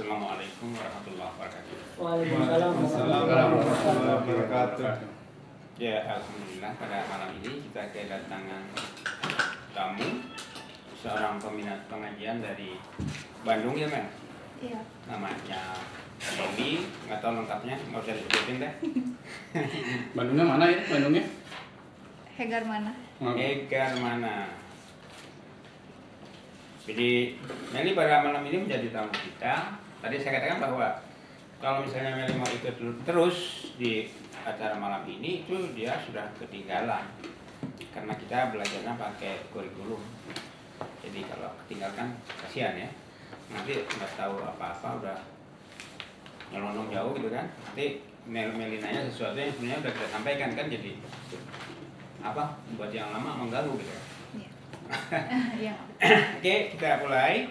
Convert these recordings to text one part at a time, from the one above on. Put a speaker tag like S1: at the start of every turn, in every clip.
S1: Assalamualaikum warahmatullahi wabarakatuh.
S2: Waalaikumsalam warahmatullahi wabarakatuh.
S1: Ya, alhamdulillah pada malam ini kita kedatangan tamu, seorang peminat pengajian dari Bandung ya, Mel?
S3: Iya.
S1: Namanya Dewi, nggak tahu lengkapnya, nggak usah disebutin deh.
S4: Bandungnya mana ya? Bandungnya?
S3: Hegar mana?
S1: Hegar mana? Jadi Meli pada malam ini menjadi tamu kita. Tadi saya katakan bahwa kalau misalnya Meli mau ikut terus di acara malam ini, itu dia sudah ketinggalan. Karena kita belajarnya pakai kurikulum. Jadi kalau ketinggalkan kasihan ya. Nanti nggak tahu apa-apa udah nyelonong jauh gitu kan. Nanti Meli nanya sesuatu yang sebenarnya udah kita sampaikan kan, jadi apa buat yang lama mengganggu gitu.
S3: Iya.
S1: Oke, kita mulai.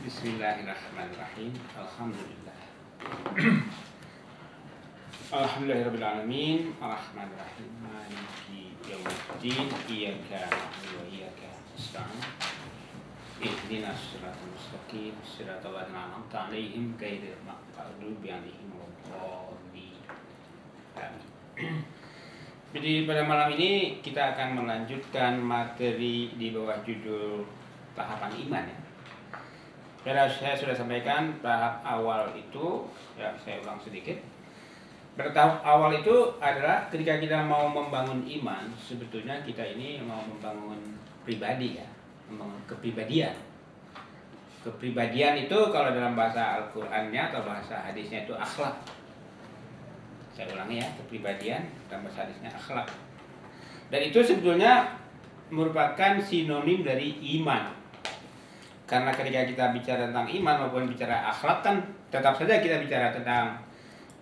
S1: Bismillahirrahmanirrahim. Alhamdulillah. Alhamdulillahirabbil alamin. Arrahmanirrahim. Maliki yaumiddin. Iyyaka na'budu wa iyyaka nasta'in. Ihdinas siratal mustaqim. Siratal ladzina an'amta 'alaihim ghairil maghdubi 'alaihim waladdallin. Amin. Jadi pada malam ini kita akan melanjutkan materi di bawah judul tahapan iman ya. Saya sudah sampaikan tahap awal itu, ya saya ulang sedikit. Pada tahap awal itu adalah ketika kita mau membangun iman, sebetulnya kita ini mau membangun pribadi ya, membangun kepribadian. Kepribadian itu kalau dalam bahasa Al-Qur'annya atau bahasa hadisnya itu akhlak. Saya ulangi ya, kepribadian dan bahasa hadisnya akhlak. Dan itu sebetulnya merupakan sinonim dari iman. Karena ketika kita bicara tentang iman maupun bicara akhlak kan tetap saja kita bicara tentang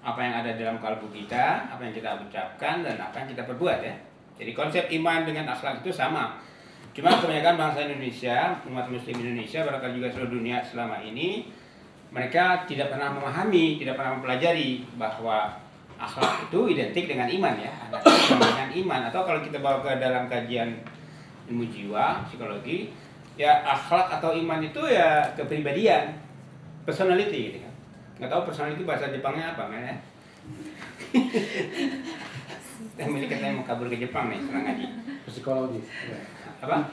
S1: apa yang ada dalam kalbu kita, apa yang kita ucapkan dan apa yang kita perbuat ya. Jadi konsep iman dengan akhlak itu sama. Cuma kebanyakan bangsa Indonesia, umat muslim Indonesia, barangkali juga seluruh dunia selama ini, mereka tidak pernah memahami, tidak pernah mempelajari bahwa akhlak itu identik dengan iman ya, ada dengan iman. Atau kalau kita bawa ke dalam kajian ilmu jiwa, psikologi, ya akhlak atau iman itu ya kepribadian, personality gitu kan. Nggak tahu personality bahasa Jepangnya apa kan ya? Kita katanya mau kabur ke Jepang nih sekarang ngaji.
S4: Psikologis.
S1: Apa?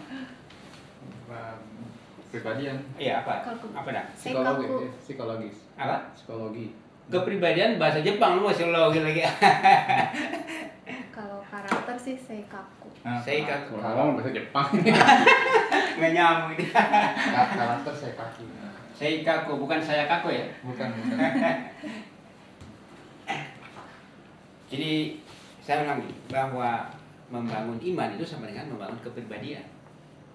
S4: Kepribadian.
S1: Iya apa? Apa dah?
S4: Psikologi. Psikologis.
S1: Apa?
S4: Psikologi.
S1: Kepribadian bahasa Jepang lu masih lagi lagi.
S3: Kalau karakter sih seikaku.
S1: Seikaku.
S4: Kalau bahasa Jepang.
S1: Nggak nyambung ini.
S4: Karakter seikaku.
S1: Seikaku bukan saya kaku ya.
S4: Bukan.
S1: Jadi saya ulangi bahwa membangun iman itu sama dengan membangun kepribadian.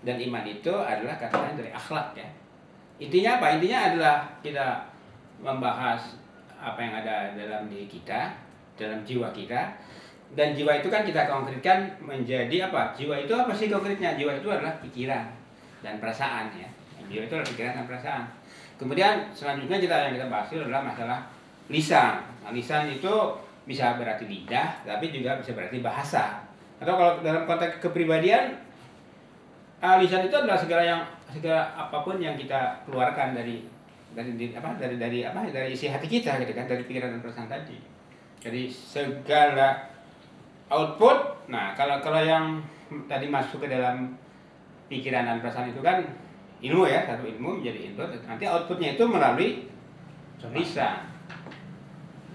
S1: Dan iman itu adalah kata-kata dari akhlak ya. Intinya apa? Intinya adalah kita membahas apa yang ada dalam diri kita, dalam jiwa kita. Dan jiwa itu kan kita konkretkan menjadi apa? Jiwa itu apa sih konkretnya? Jiwa itu adalah pikiran dan perasaan ya. Jiwa itu adalah pikiran dan perasaan. Kemudian selanjutnya yang kita bahas itu adalah masalah lisan. Nah, lisan itu bisa berarti lidah, tapi juga bisa berarti bahasa. Atau kalau dalam konteks kepribadian, lisan itu adalah segala apapun yang kita keluarkan dari isi hati kita gitu kan, dari pikiran dan perasaan tadi. Jadi segala output. Nah, kalau yang tadi masuk ke dalam pikiran dan perasaan itu kan ilmu ya, satu ilmu menjadi input. Nanti outputnya itu melalui lisan,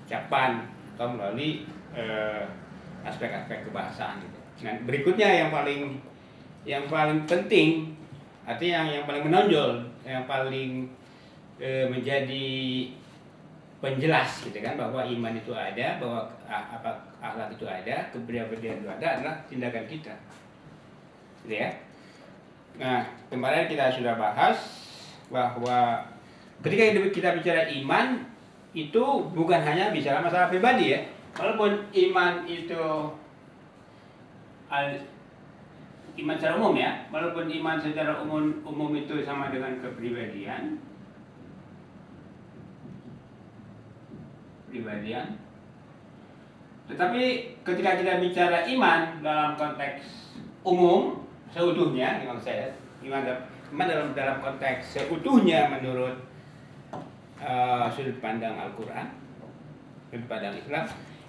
S1: ucapan atau melalui aspek-aspek kebahasaan gitu. Nah, berikutnya yang paling penting, artinya yang paling menonjol, yang paling menjadi penjelas gitu kan, bahwa iman itu ada, bahwa akhlak itu ada, kepribadian itu ada, adalah tindakan kita gitu ya. Nah, kemarin kita sudah bahas bahwa ketika kita bicara iman itu bukan hanya bicara masalah pribadi ya, walaupun iman itu iman secara umum ya, walaupun iman secara umum itu sama dengan kepribadian. Tetapi ketika kita bicara iman dalam konteks umum seutuhnya, iman Cuma dalam konteks seutuhnya menurut sudut pandang Al-Quran, sudut pandang Islam,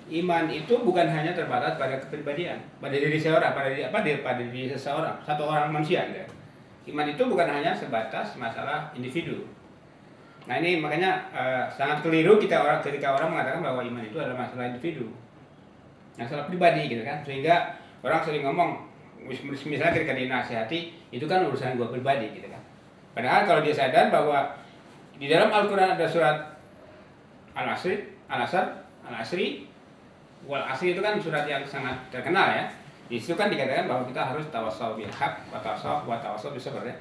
S1: iman itu bukan hanya terbatas pada kepribadian, pada diri seorang, pada diri seseorang, satu orang manusia. Gitu. Iman itu bukan hanya sebatas masalah individu. Nah ini makanya sangat keliru ketika orang mengatakan bahwa iman itu adalah masalah individu, masalah pribadi gitu kan, sehingga orang sering ngomong misalnya ketika dinasihati itu kan urusan gua pribadi gitu kan. Padahal kalau dia sadar bahwa di dalam Al-Quran ada surat Al-Asri wal Asri itu kan surat yang sangat terkenal ya. Di situ kan dikatakan bahwa kita harus tawassaw bil haq wa tawassaw bis sabr ya.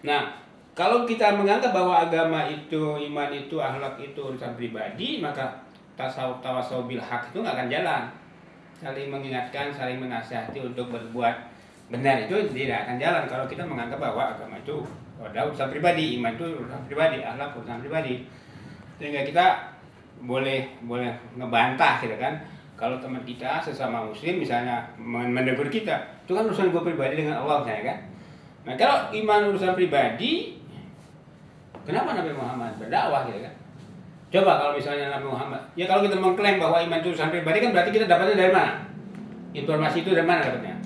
S1: Nah, kalau kita menganggap bahwa agama itu, iman itu, akhlak itu urusan pribadi, maka tawassaw bil haq itu nggak akan jalan. Saling mengingatkan, saling menasihati untuk berbuat benar itu tidak akan jalan kalau kita menganggap bahwa agama itu adalah urusan pribadi, iman itu urusan pribadi, akhlak urusan pribadi. Sehingga kita boleh ngebantah gitu kan. Kalau teman kita sesama muslim misalnya menegur kita, itu kan urusan gue pribadi dengan Allah misalnya kan. Nah kalau iman urusan pribadi, kenapa Nabi Muhammad berdakwah gitu kan? Coba kalau misalnya Nabi Muhammad, ya kalau kita mengklaim bahwa iman itu urusan pribadi kan berarti kita dapatnya dari mana? Informasi itu dari mana dapatnya?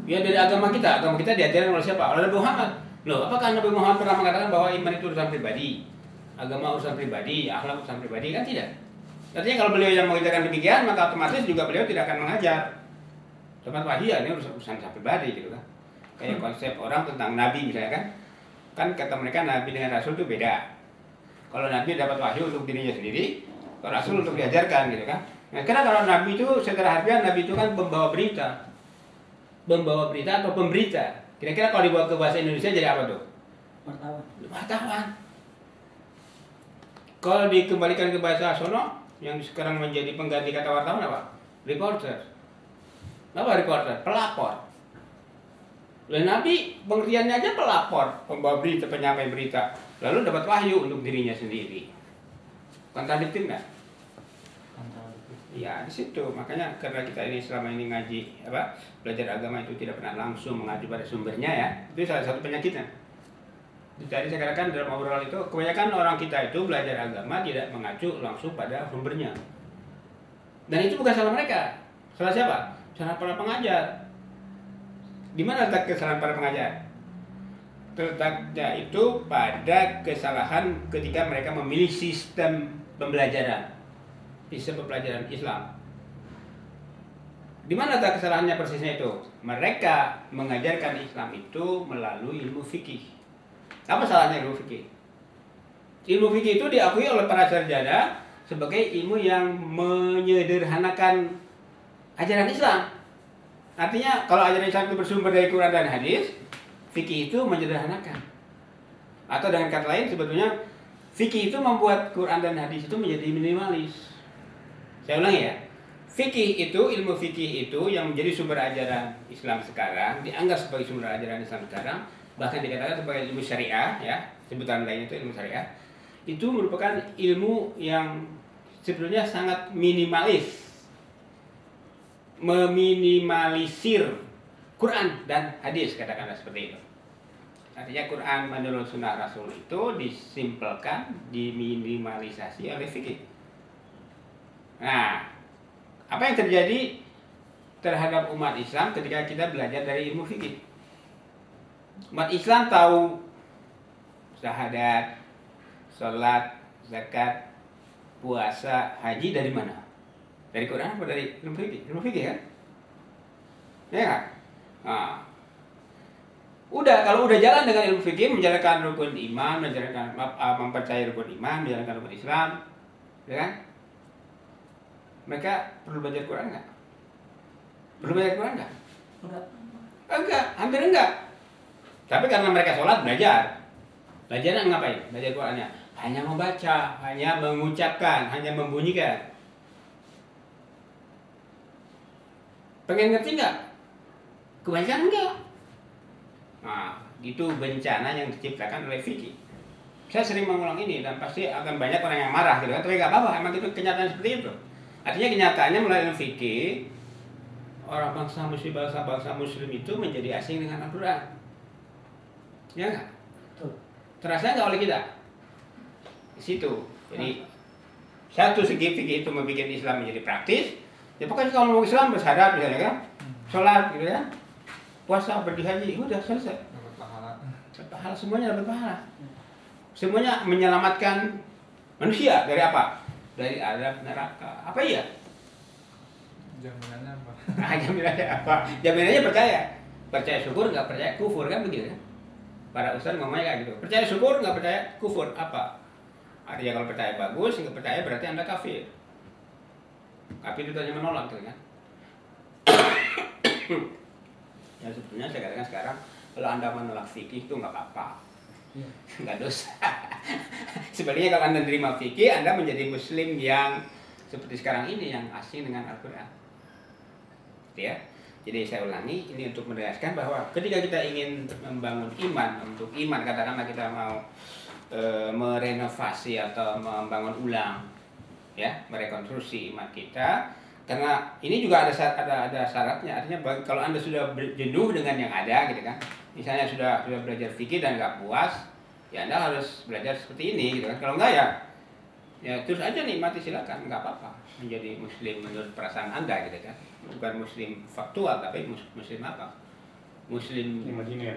S1: Ya dari agama kita diajarkan oleh siapa? Oleh Nabi Muhammad. Loh, apakah Nabi Muhammad pernah mengatakan bahwa iman itu urusan pribadi? Agama urusan pribadi, akhlak urusan pribadi? Kan tidak. Artinya kalau beliau yang mengajarkan demikian, maka otomatis juga beliau tidak akan mengajar. Tempat wahyu ini urusan pribadi gitu kan. Kayak konsep orang tentang Nabi misalnya kan. Kan kata mereka Nabi dengan Rasul itu beda. Kalau Nabi dapat wahyu untuk dirinya sendiri, kalau Rasul untuk diajarkan gitu kan. Nah, karena kalau Nabi itu secara harfiah Nabi itu kan pembawa berita. Membawa berita atau pemberita. Kira-kira kalau dibawa ke bahasa Indonesia jadi apa tuh? Wartawan. Kalau dikembalikan ke bahasa sono yang sekarang menjadi pengganti kata wartawan apa? Reporter. Apa reporter? Pelapor. Lalu Nabi pengertiannya aja pelapor, pembawa berita, penyampai berita. Lalu dapat wahyu untuk dirinya sendiri. Kontradiktif nggak? Ya di situ. Makanya karena kita ini selama ini ngaji belajar agama itu tidak pernah langsung mengacu pada sumbernya ya. Itu salah satu penyakitnya. Tadi saya katakan dalam obrolan itu kebanyakan orang kita itu belajar agama tidak mengacu langsung pada sumbernya. Dan itu bukan salah mereka. Salah siapa? Salah para pengajar. Di mana letak kesalahan para pengajar? Letaknya itu pada kesalahan ketika mereka memilih sistem pembelajaran Islam. Di mana letak kesalahannya persisnya itu? Mereka mengajarkan Islam itu melalui ilmu fikih. Apa salahnya ilmu fikih? Ilmu fikih itu diakui oleh para sarjana sebagai ilmu yang menyederhanakan ajaran Islam. Artinya kalau ajaran Islam itu bersumber dari Quran dan hadis, fikih itu menyederhanakan. Atau dengan kata lain sebetulnya fikih itu membuat Quran dan hadis itu menjadi minimalis. Saya ulangi ya. Fikih itu, ilmu fikih itu yang menjadi sumber ajaran Islam sekarang, dianggap sebagai sumber ajaran Islam sekarang, bahkan dikatakan sebagai ilmu syariah ya, sebutan lainnya itu ilmu syariah. Itu merupakan ilmu yang sebetulnya sangat minimalis. Meminimalisir Quran dan hadis, katakanlah seperti itu. Artinya Quran menurut sunnah Rasul itu disimpelkan, diminimalisasi oleh fikih. Nah, apa yang terjadi terhadap umat Islam ketika kita belajar dari ilmu fikih? Umat Islam tahu syahadat, sholat, zakat, puasa, haji dari mana? Dari Quran atau dari ilmu fikih? Ilmu fikih kan? Ya kan? Nah, kalau udah jalan dengan ilmu fikih, menjalankan rukun iman, mempercayai rukun iman, menjalankan rukun Islam, ya kan? Mereka perlu belajar Quran nggak? Perlu belajar Quran nggak? Enggak, hampir enggak. Tapi karena mereka sholat belajar. Belajarnya ngapain? Belajar Qurannya hanya membaca, hanya mengucapkan, hanya membunyikan. Pengen ngerti nggak? Kebanyakan enggak. Nah, itu bencana yang diciptakan oleh fikih. Saya sering mengulang ini dan pasti akan banyak orang yang marah gitu kan. Tapi nggak apa-apa, emang itu kenyataan seperti itu. Artinya kenyataannya melalui fikih, orang bangsa muslim itu menjadi asing dengan Al-Quran. Ya nggak? Terasa nggak oleh kita? Di situ. Jadi satu segi fikih itu membuat Islam menjadi praktis. Ya pokoknya kalau mau Islam bersyahadat misalnya kan, sholat gitu kan, puasa, pergi haji, udah selesai.
S2: Dapat pahala.
S1: Dapat pahala, semuanya dapat pahala. Semuanya menyelamatkan manusia dari apa? Dari azab neraka. Apa iya?
S2: Jaminannya apa?
S1: Nah, jaminannya apa? Jaminannya percaya. Percaya syukur, nggak percaya kufur, kan begitu kan? Para ustaz ngomongnya kayak gitu. Percaya syukur, nggak percaya kufur. Apa? Artinya kalau percaya bagus, nggak percaya berarti Anda kafir. Kafir itu hanya menolak gitu kan? Ya sebetulnya saya katakan sekarang, kalau Anda menolak fikih itu nggak apa-apa. Nggak dosa. Sebenarnya kalau Anda menerima fikih, Anda menjadi muslim yang seperti sekarang ini, yang asing dengan Al-Quran. Ya. Jadi saya ulangi, ini untuk menegaskan bahwa ketika kita ingin membangun iman, untuk iman katakanlah kita mau merenovasi atau membangun ulang, ya, merekonstruksi iman kita, karena ini juga ada syaratnya. Artinya kalau Anda sudah jenuh dengan yang ada, gitu kan, misalnya sudah belajar fikih dan nggak puas, ya Anda harus belajar seperti ini, gitu kan. Kalau enggak ya terus aja nikmati, silakan, nggak apa-apa menjadi muslim menurut perasaan Anda, gitu kan. Bukan muslim faktual, tapi muslim apa? Muslim
S2: Imajiner.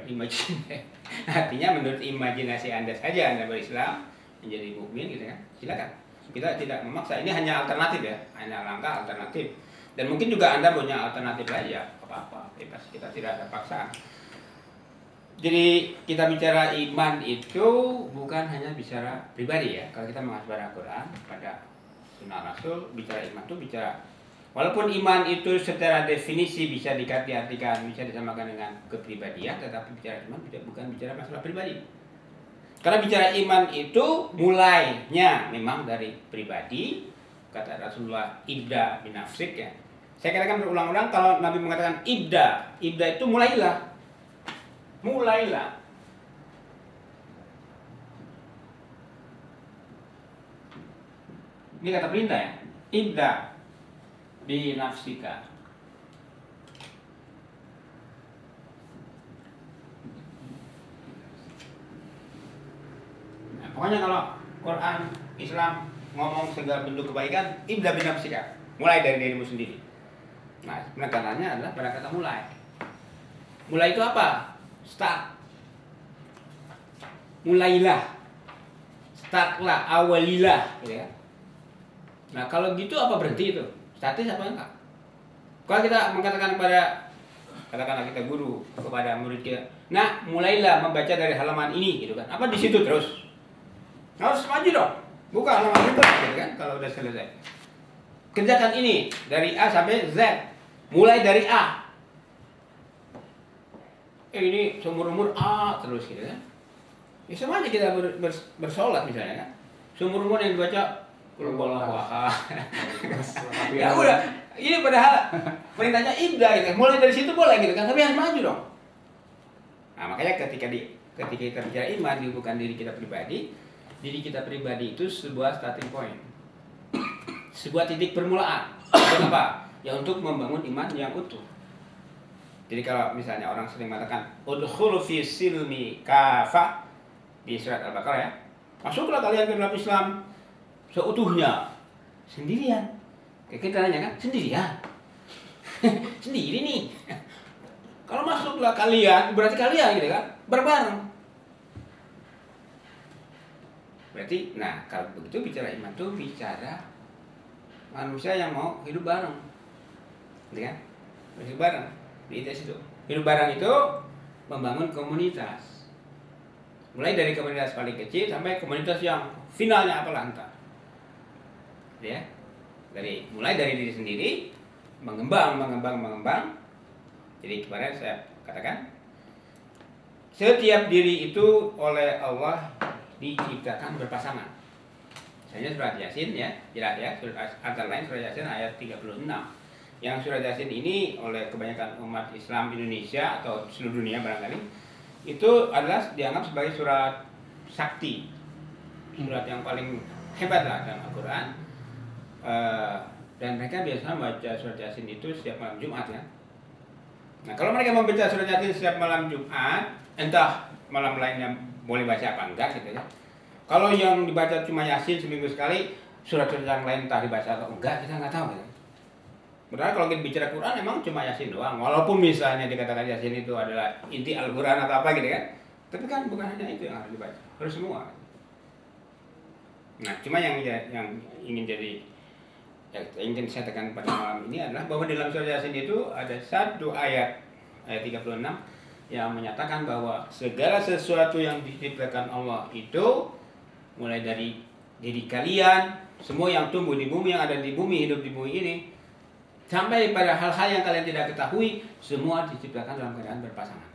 S1: Artinya menurut imajinasi Anda saja Anda berislam menjadi mukmin, gitu kan. Silakan. Kita tidak memaksa. Ini hanya alternatif ya, hanya langkah alternatif. Dan mungkin juga Anda punya alternatif aja, apa-apa, bebas. Kita tidak ada paksaan. Jadi kita bicara iman itu bukan hanya bicara pribadi ya. Kalau kita mengacu pada Al-Quran, pada Sunnah Rasul, bicara iman itu bicara, walaupun iman itu secara definisi bisa diartikan, bisa disamakan dengan kepribadian, tetapi bicara iman bukan bicara masalah pribadi. Karena bicara iman itu mulainya memang dari pribadi, kata Rasulullah, ibda binafsik ya. Saya katakan berulang-ulang, kalau Nabi mengatakan ibda itu mulailah. Ini kata perintah ya, ibda binafsika. Nah, pokoknya kalau Quran, Islam ngomong segala bentuk kebaikan, ibda binafsika, mulai dari dirimu sendiri. Nah, penekanannya adalah pada kata mulai. Mulai itu apa? Start. Mulailah. Startlah, awalilah, gitu ya. Nah, kalau gitu apa berhenti itu? Statis apa enggak? Kalau kita mengatakan kepada, katakanlah kita guru kepada murid kita, nah mulailah membaca dari halaman ini, gitu kan? Apa di situ terus? Harus maju dong, buka halaman itu, gitu kan? Kalau udah selesai, kerjakan ini dari A sampai Z, mulai dari A. Ini seumur umur A terus, gitu kan? Ya sama aja kita bersolat misalnya kan? Seumur umur yang dibaca ya udah, ini padahal perintahnya ibda gitu. Mulai dari situ boleh gitu kan, tapi harus maju dong. Nah, makanya ketika kita bicara iman, bukan diri kita pribadi. Diri kita pribadi itu sebuah starting point, sebuah titik permulaan. Untuk apa? Ya untuk membangun iman yang utuh. Jadi kalau misalnya orang sering mengatakan udkhulu fi silmi kafah di surat Al-Baqarah ya, masuklah kalian ke dalam Islam seutuhnya, sendirian. Kayak kita nanya kan, sendirian? Sendiri nih. Kalau masuklah kalian, berarti kalian gitu kan, berbareng. Berarti, nah kalau begitu bicara iman itu bicara manusia yang mau hidup bareng, gitu kan? Hidup bareng, di situ. Hidup bareng itu membangun komunitas. Mulai dari komunitas paling kecil sampai komunitas yang finalnya apalah entar. Ya, mulai dari diri sendiri, mengembang. Jadi kemarin saya katakan, setiap diri itu oleh Allah diciptakan berpasangan. Misalnya surat Yasin ya, jelas ya, antara lain surat Yasin ayat 36. Yang surat Yasin ini oleh kebanyakan umat Islam Indonesia atau seluruh dunia barangkali, itu adalah dianggap sebagai surat sakti, surat yang paling hebat lah dalam Al-Quran. Dan mereka biasanya membaca surat Yasin itu setiap malam Jumat ya. Nah, kalau mereka membaca surat Yasin setiap malam Jumat, entah malam lainnya boleh baca apa enggak gitu ya. Kalau yang dibaca cuma Yasin seminggu sekali, surat-surat yang lain entah dibaca atau enggak kita nggak tahu gitu. Benar kalau kita bicara Quran emang cuma Yasin doang. Walaupun misalnya dikatakan Yasin itu adalah inti Al-Quran atau apa gitu kan. Tapi kan bukan hanya itu yang harus dibaca, harus semua. Nah, cuma yang ingin jadi yang ingin saya tekan pada malam ini adalah bahwa dalam surat Yasin itu ada satu ayat 36 yang menyatakan bahwa segala sesuatu yang diciptakan Allah itu mulai dari diri kalian, semua yang tumbuh di bumi, yang ada di bumi, hidup di bumi ini, sampai pada hal-hal yang kalian tidak ketahui, semua diciptakan dalam keadaan berpasangan.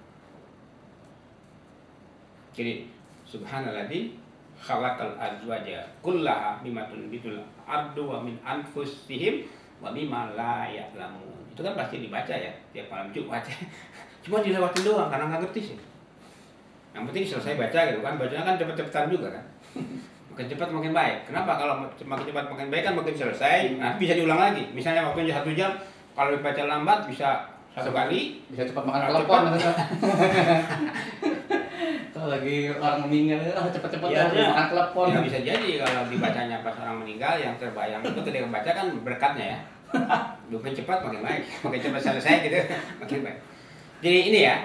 S1: Jadi subhanalladzi khalaqal azwaja kullaha mimma tunbitul ardu wa min anfusihim wa mimma la ya'lamun. Itu kan pasti dibaca ya tiap malam Jumat. Cuma dilewatin doang karena nggak ngerti sih. Yang penting selesai baca gitu kan, bacanya kan cepet-cepetan juga kan. Makin cepat makin baik. Kenapa? Kalau makin cepat makin baik kan makin selesai, nah bisa diulang lagi. Misalnya waktunya 1 jam, kalau dibaca lambat bisa 1 kali.
S4: Bisa cepat makan telepon. Kalau lagi orang meninggal, cepet-cepet
S1: Ya,
S4: makan telepon.
S1: Ya, bisa jadi kalau dibacanya pas orang meninggal yang terbayang itu ketika baca kan berkatnya ya. Makin cepat makin baik, makin cepat selesai gitu makin baik. Jadi ini ya,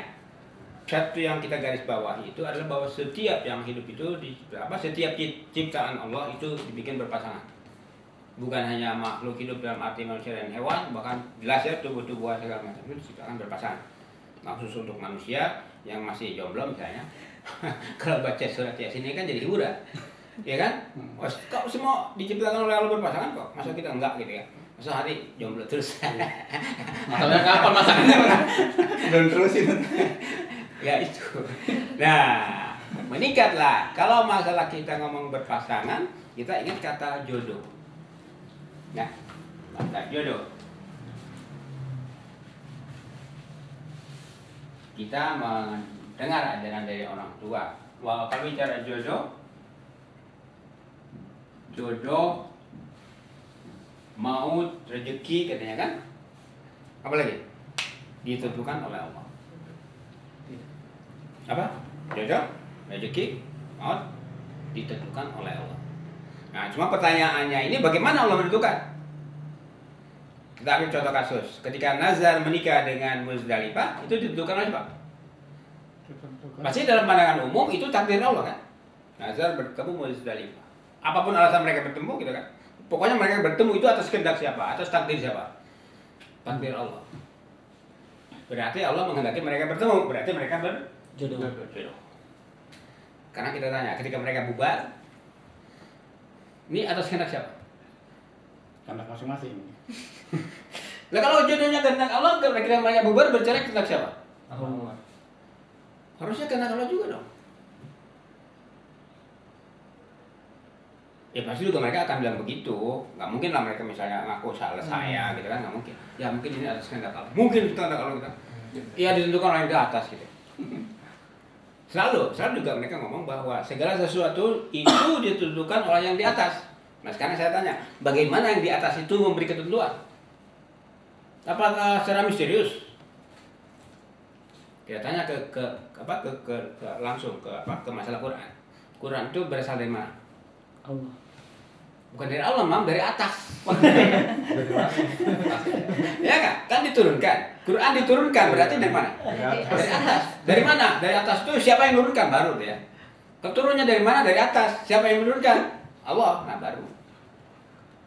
S1: satu yang kita garis bawahi itu adalah bahwa setiap yang hidup itu setiap ciptaan Allah itu dibikin berpasangan. Bukan hanya makhluk hidup dalam arti manusia dan hewan, bahkan jelas ya tubuh-tubuhan segala macam itu diciptakan berpasangan. Nah, khusus untuk manusia yang masih jomblo misalnya, kalau baca surat Yasin ini kan jadi hiburan, ya kan? Kok semua diciptakan oleh Allah berpasangan kok? Masa kita enggak gitu ya? Masa hari jomblo terus?
S4: Masalahnya kapan masakannya? Belum terusin.
S1: Ya itu. Nah, menikatlah. Kalau masalah kita ngomong berpasangan, kita ingat kata jodoh. Nah, kata jodoh. Kita mendengar ajaran dari orang tua. Wah, kalau bicara jodoh, maut, rezeki katanya kan? Apalagi? Ditentukan oleh Allah. Apa? Jodoh, rezeki, maut ditentukan oleh Allah. Nah, cuma pertanyaannya ini bagaimana Allah menentukan? Kita ambil contoh kasus. Ketika Nazar menikah dengan Muzdalifah, itu ditentukan oleh siapa? Pasti dalam pandangan umum itu takdir Allah kan? Nazar bertemu Muzdalifah. Apapun alasan mereka bertemu gitu kan? Pokoknya mereka bertemu itu atas kehendak siapa? Atas takdir siapa? Takdir Allah. Berarti Allah menghendaki mereka bertemu. Berarti mereka berjodoh. Karena kita tanya, ketika mereka bubar, ini atas kehendak siapa?
S4: Kehendak masing-masing.
S1: Nah kalau jodohnya kehendak Allah, kira-kira mereka bubar bercerai kehendak siapa?
S2: Allah.
S1: Harusnya kehendak Allah juga dong. Ya pasti juga mereka akan bilang begitu. Nggak mungkin lah mereka misalnya ngaku salah saya gitu kan, nggak mungkin. Ya mungkin ini atas kehendak Allah. Mungkin itu kehendak Allah kita. Ya ditentukan oleh yang di atas gitu. Selalu juga mereka ngomong bahwa segala sesuatu itu ditentukan oleh yang di atas. Nah sekarang saya tanya, bagaimana yang di atas itu memberi ketentuan? Apakah secara misterius? Kita tanya langsung ke masalah Quran. Quran itu berasal dari mana?
S5: Allah.
S1: Bukan dari Allah, Mam, dari atas. Ya kan diturunkan. Quran diturunkan berarti dari mana? Dari atas. Dari mana? Dari atas itu siapa yang menurunkan baru ya. Keturunnya dari mana? Dari atas. Siapa yang menurunkan? Allah. Nah, baru.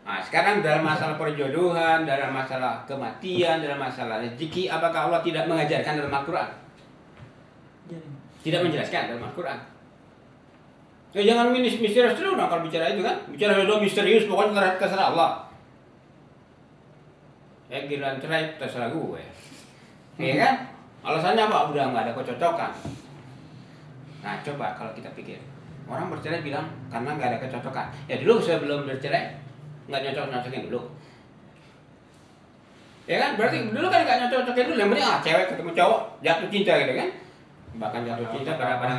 S1: Nah, sekarang dalam masalah perjodohan, dalam masalah kematian, dalam masalah rezeki, apakah Allah tidak mengajarkan dalam Al-Quran? Tidak menjelaskan dalam Al-Quran. Ya jangan misterius dulu dong kalau bicara itu kan. Bicara jodoh misterius, pokoknya terserah Allah. Ya giliran cerai terserah gue. Iya kan? Alasannya apa? Udah nggak ada kecocokan. Nah coba kalau kita pikir, orang bercerai bilang karena nggak ada kecocokan. Ya dulu sebelum bercerai nggak nyocok-nyocokin dulu. Ya kan? Berarti dulu kan nggak nyocok-nyocokin dulu. Yang penting cewek ketemu cowok jatuh cinta gitu kan? Bahkan jatuh cinta pada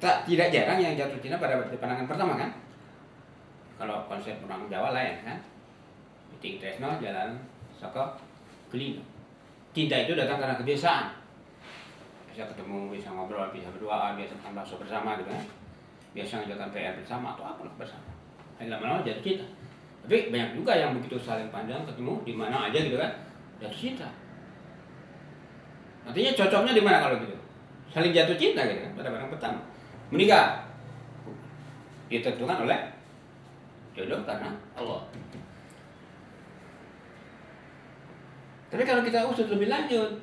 S1: tidak jarang yang jatuh cinta pada pandangan pertama kan? Kalau konsep orang Jawa lain kan? Ting tresno jalan saka gelino. Cinta itu datang karena kebiasaan. bisa ketemu, bisa ngobrol, bisa berdoa, biasa makan bakso bersama gitu kan, biasa ngajarkan PR bersama atau apa bersama. Lama-lama jatuh cinta. Tapi banyak juga yang begitu saling pandang ketemu di mana aja gitu kan, jatuh cinta. Artinya cocoknya di mana kalau gitu? Saling jatuh cinta gitu kan pada barang pertama. Menikah ditentukan oleh jodoh karena Allah. Tapi kalau kita usut lebih lanjut,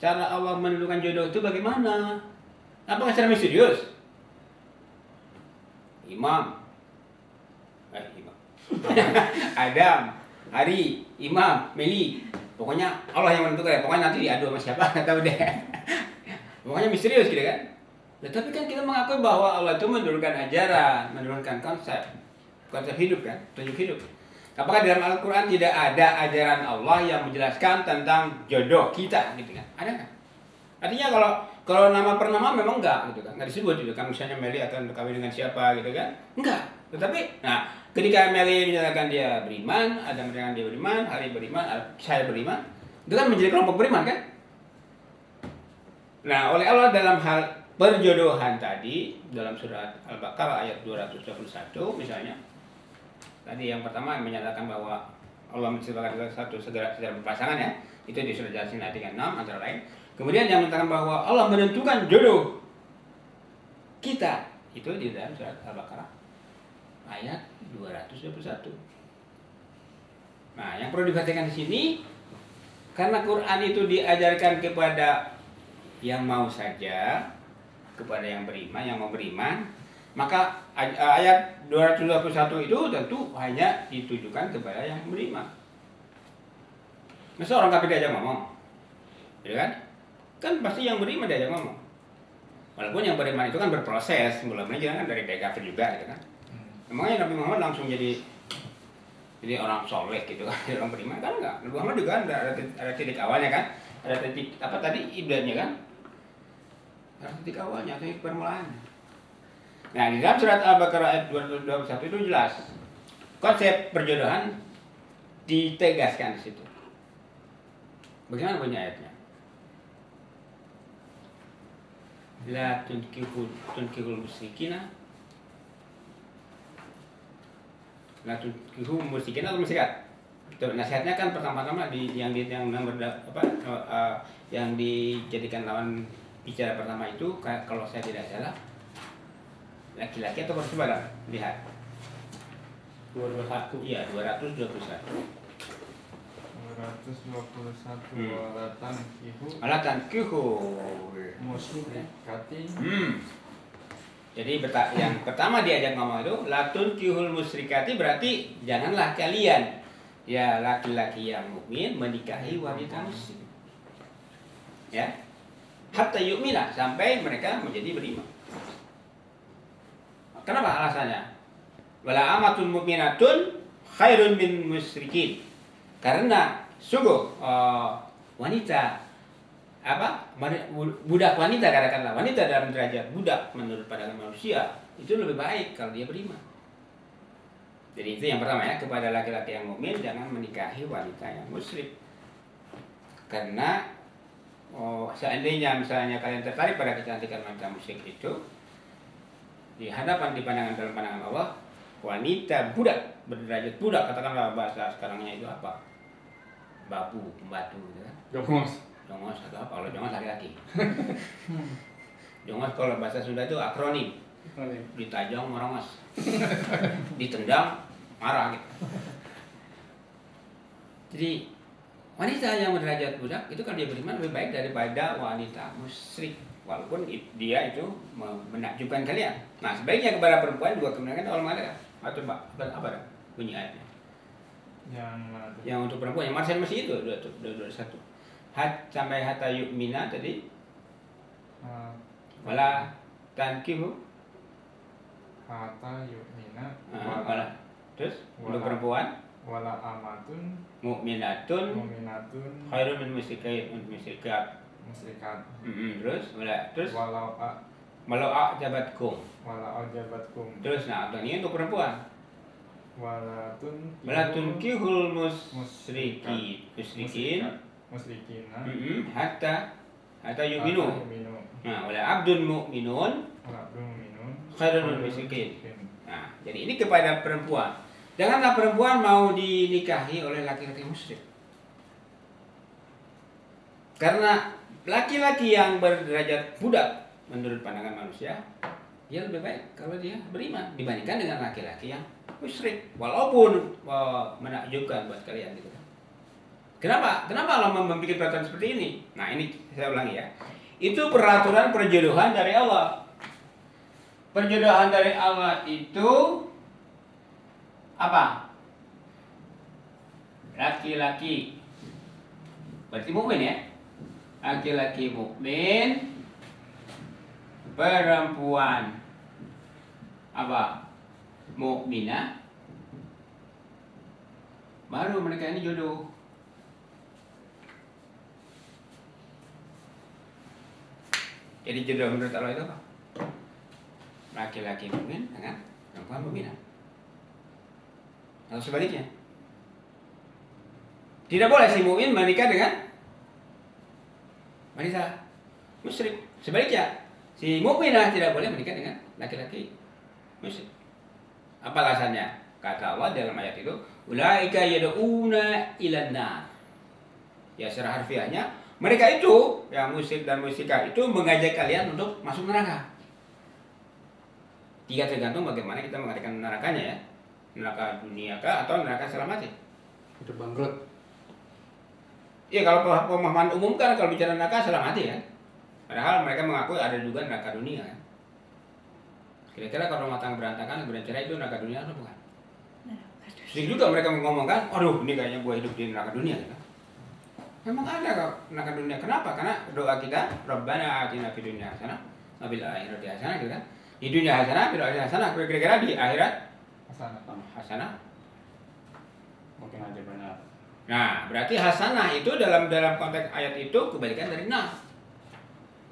S1: cara Allah menentukan jodoh itu bagaimana? Apakah secara misterius? Imam. Adam, Hari, Imam, Meli. Pokoknya Allah yang menentukan ya. Pokoknya nanti diadu sama siapa, nggak tahu deh. Pokoknya misterius gitu kan. Tapi kan kita mengakui bahwa Allah itu menurunkan ajaran, menurunkan konsep hidup kan, tunjuk hidup. Apakah dalam Al-Quran tidak ada ajaran Allah yang menjelaskan tentang jodoh kita gitu kan? Ada kan? Artinya kalau nama per nama memang enggak gitu kan, nggak disebut gitu kan, misalnya Meli akan berkawin dengan siapa gitu kan? Enggak. Tetapi, nah ketika Meli menyatakan dia beriman, Adam menyatakan dia beriman, Hari beriman, saya beriman, itu kan menjadi kelompok beriman kan? Nah, oleh Allah dalam hal perjodohan tadi dalam surat Al-Baqarah ayat 221 misalnya. Tadi yang pertama menyatakan bahwa Allah menciptakan satu segera berpasangan ya. Itu di surat Yasin ayat 36 antara lain. Kemudian yang menyatakan bahwa Allah menentukan jodoh kita itu di dalam surat Al-Baqarah ayat 221. Nah, yang perlu diperhatikan di sini karena Quran itu diajarkan kepada yang mau saja, kepada yang beriman, yang mau beriman, maka ayat 221 itu tentu hanya ditujukan kepada yang beriman. Masa orang kafir diajak ngomong? Ya kan? Kan pasti yang beriman diajak ngomong. Walaupun yang beriman itu kan berproses, mulai kan dari kafir juga gitu kan. Emangnya Nabi Muhammad langsung jadi orang soleh gitu kan, jadi orang beriman kan enggak. Nabi Muhammad juga ada titik awalnya kan? Ada titik apa tadi ibadahnya kan? Ada titik awalnya, titik permulaannya. Nah, di dalam surat Al-Baqarah ayat 221 itu jelas konsep perjodohan ditegaskan di situ. Bagaimana bunyi ayatnya? La tunkihul musyrikina. La tunkihul musyrikina atau musyrikat. Nasihatnya kan pertama-tama yang dijadikan lawan bicara pertama itu kalau saya tidak salah laki-laki atau perempuan? Lihat
S4: 221.
S1: Iya, 221.
S2: 221
S1: Alatan kihu
S2: musyrikati.
S1: Jadi yang pertama diajak ngomong itu latun kihul musyrikati, berarti janganlah kalian ya laki-laki yang mukmin menikahi wanita musyrik. Ya. Hatta yu'mina, sampai mereka menjadi beriman. Kenapa alasannya? Wala amatun mu'minatun khairun min musyrikin. Karena sungguh wanita budak wanita, katakanlah wanita dalam derajat budak menurut pandangan manusia itu lebih baik kalau dia beriman. Jadi itu yang pertama ya, kepada laki-laki yang mukmin jangan menikahi wanita yang musyrik. Karena seandainya misalnya kalian tertarik pada kecantikan wanita musyrik itu, di hadapan dalam pandangan Allah, wanita budak berderajat budak, katakanlah bahasa sekarangnya itu apa? Babu, pembatu gitu kan. Jongos atau apa? Kalau jongos laki-laki. Jongos kalau bahasa Sunda itu akronim. Ditajong merongos. Ditendang marah gitu. Jadi wanita yang berderajat budak itu kalau dia beriman lebih baik daripada wanita musyrik. Walaupun dia itu menakjubkan kalian. Nah, sebaiknya kepada perempuan juga kemudian Allah mengatakan atau apa dah bunyi ayatnya? Yang untuk perempuan yang masih itu 21. Sampai hatta yu'mina tadi. Wala tankihu
S2: hatta yu'mina.
S1: Wala. Terus untuk perempuan
S2: wala amatun
S1: mu'minatun khairun min musyrikat. Terus walau a'jabatkum. Terus nah, ini untuk perempuan. Walatun kihul musyrikin hatta atau yu'minu. Nah, wala abdun mu'minun khairun min musyrikin. Nah, jadi ini kepada perempuan. Janganlah perempuan mau dinikahi oleh laki-laki musyrik. Karena laki-laki yang berderajat budak menurut pandangan manusia, dia lebih baik kalau dia beriman dibandingkan dengan laki-laki yang musyrik. Walaupun menakjubkan buat kalian gitu. Kenapa? Kenapa Allah membuat peraturan seperti ini? Nah, ini saya ulangi ya. Itu peraturan perjodohan dari Allah. Perjodohan dari Allah itu apa? Laki-laki berarti mukmin ya. Laki-laki mukmin, perempuan apa? Mukminah. Baru mereka ini jodoh. Jadi jodoh menurut Allah itu apa? Laki-laki mukmin dengan perempuan mukminah. Atau sebaliknya. Tidak boleh si mukmin menikah dengan wanita musyrik. Sebaliknya, si mukminah tidak boleh menikah dengan laki-laki musyrik. Apa alasannya? Kata Allah dalam ayat itu, ulaika yad'una ilan nar. Ya, secara harfiahnya, mereka itu yang musyrik dan musyrikah itu mengajak kalian untuk masuk neraka. Tiga tergantung bagaimana kita mengadakan nerakanya ya. Neraka dunia kah atau neraka selama mati?
S4: Itu bangkrut.
S1: Iya, kalau pemahaman umum kan kalau bicara neraka selama mati ya. Padahal mereka mengaku ada juga neraka dunia kan. Kira-kira kalau rumah tangga berantakan, bercerai itu neraka dunia atau bukan? Sering juga mereka ngomong kan, aduh ini kayaknya gue hidup di neraka dunia gitu. Memang ada kok neraka dunia. Kenapa? Karena doa kita, Rabbana atina fid dunya hasanah wa fil akhirati hasanah gitu kan. Di dunia hasanah, fil akhirati hasanah. Kira-kira di akhirat hasanah.
S4: Mungkin aja benar.
S1: Nah, berarti hasanah itu dalam konteks ayat itu kebalikan dari nar.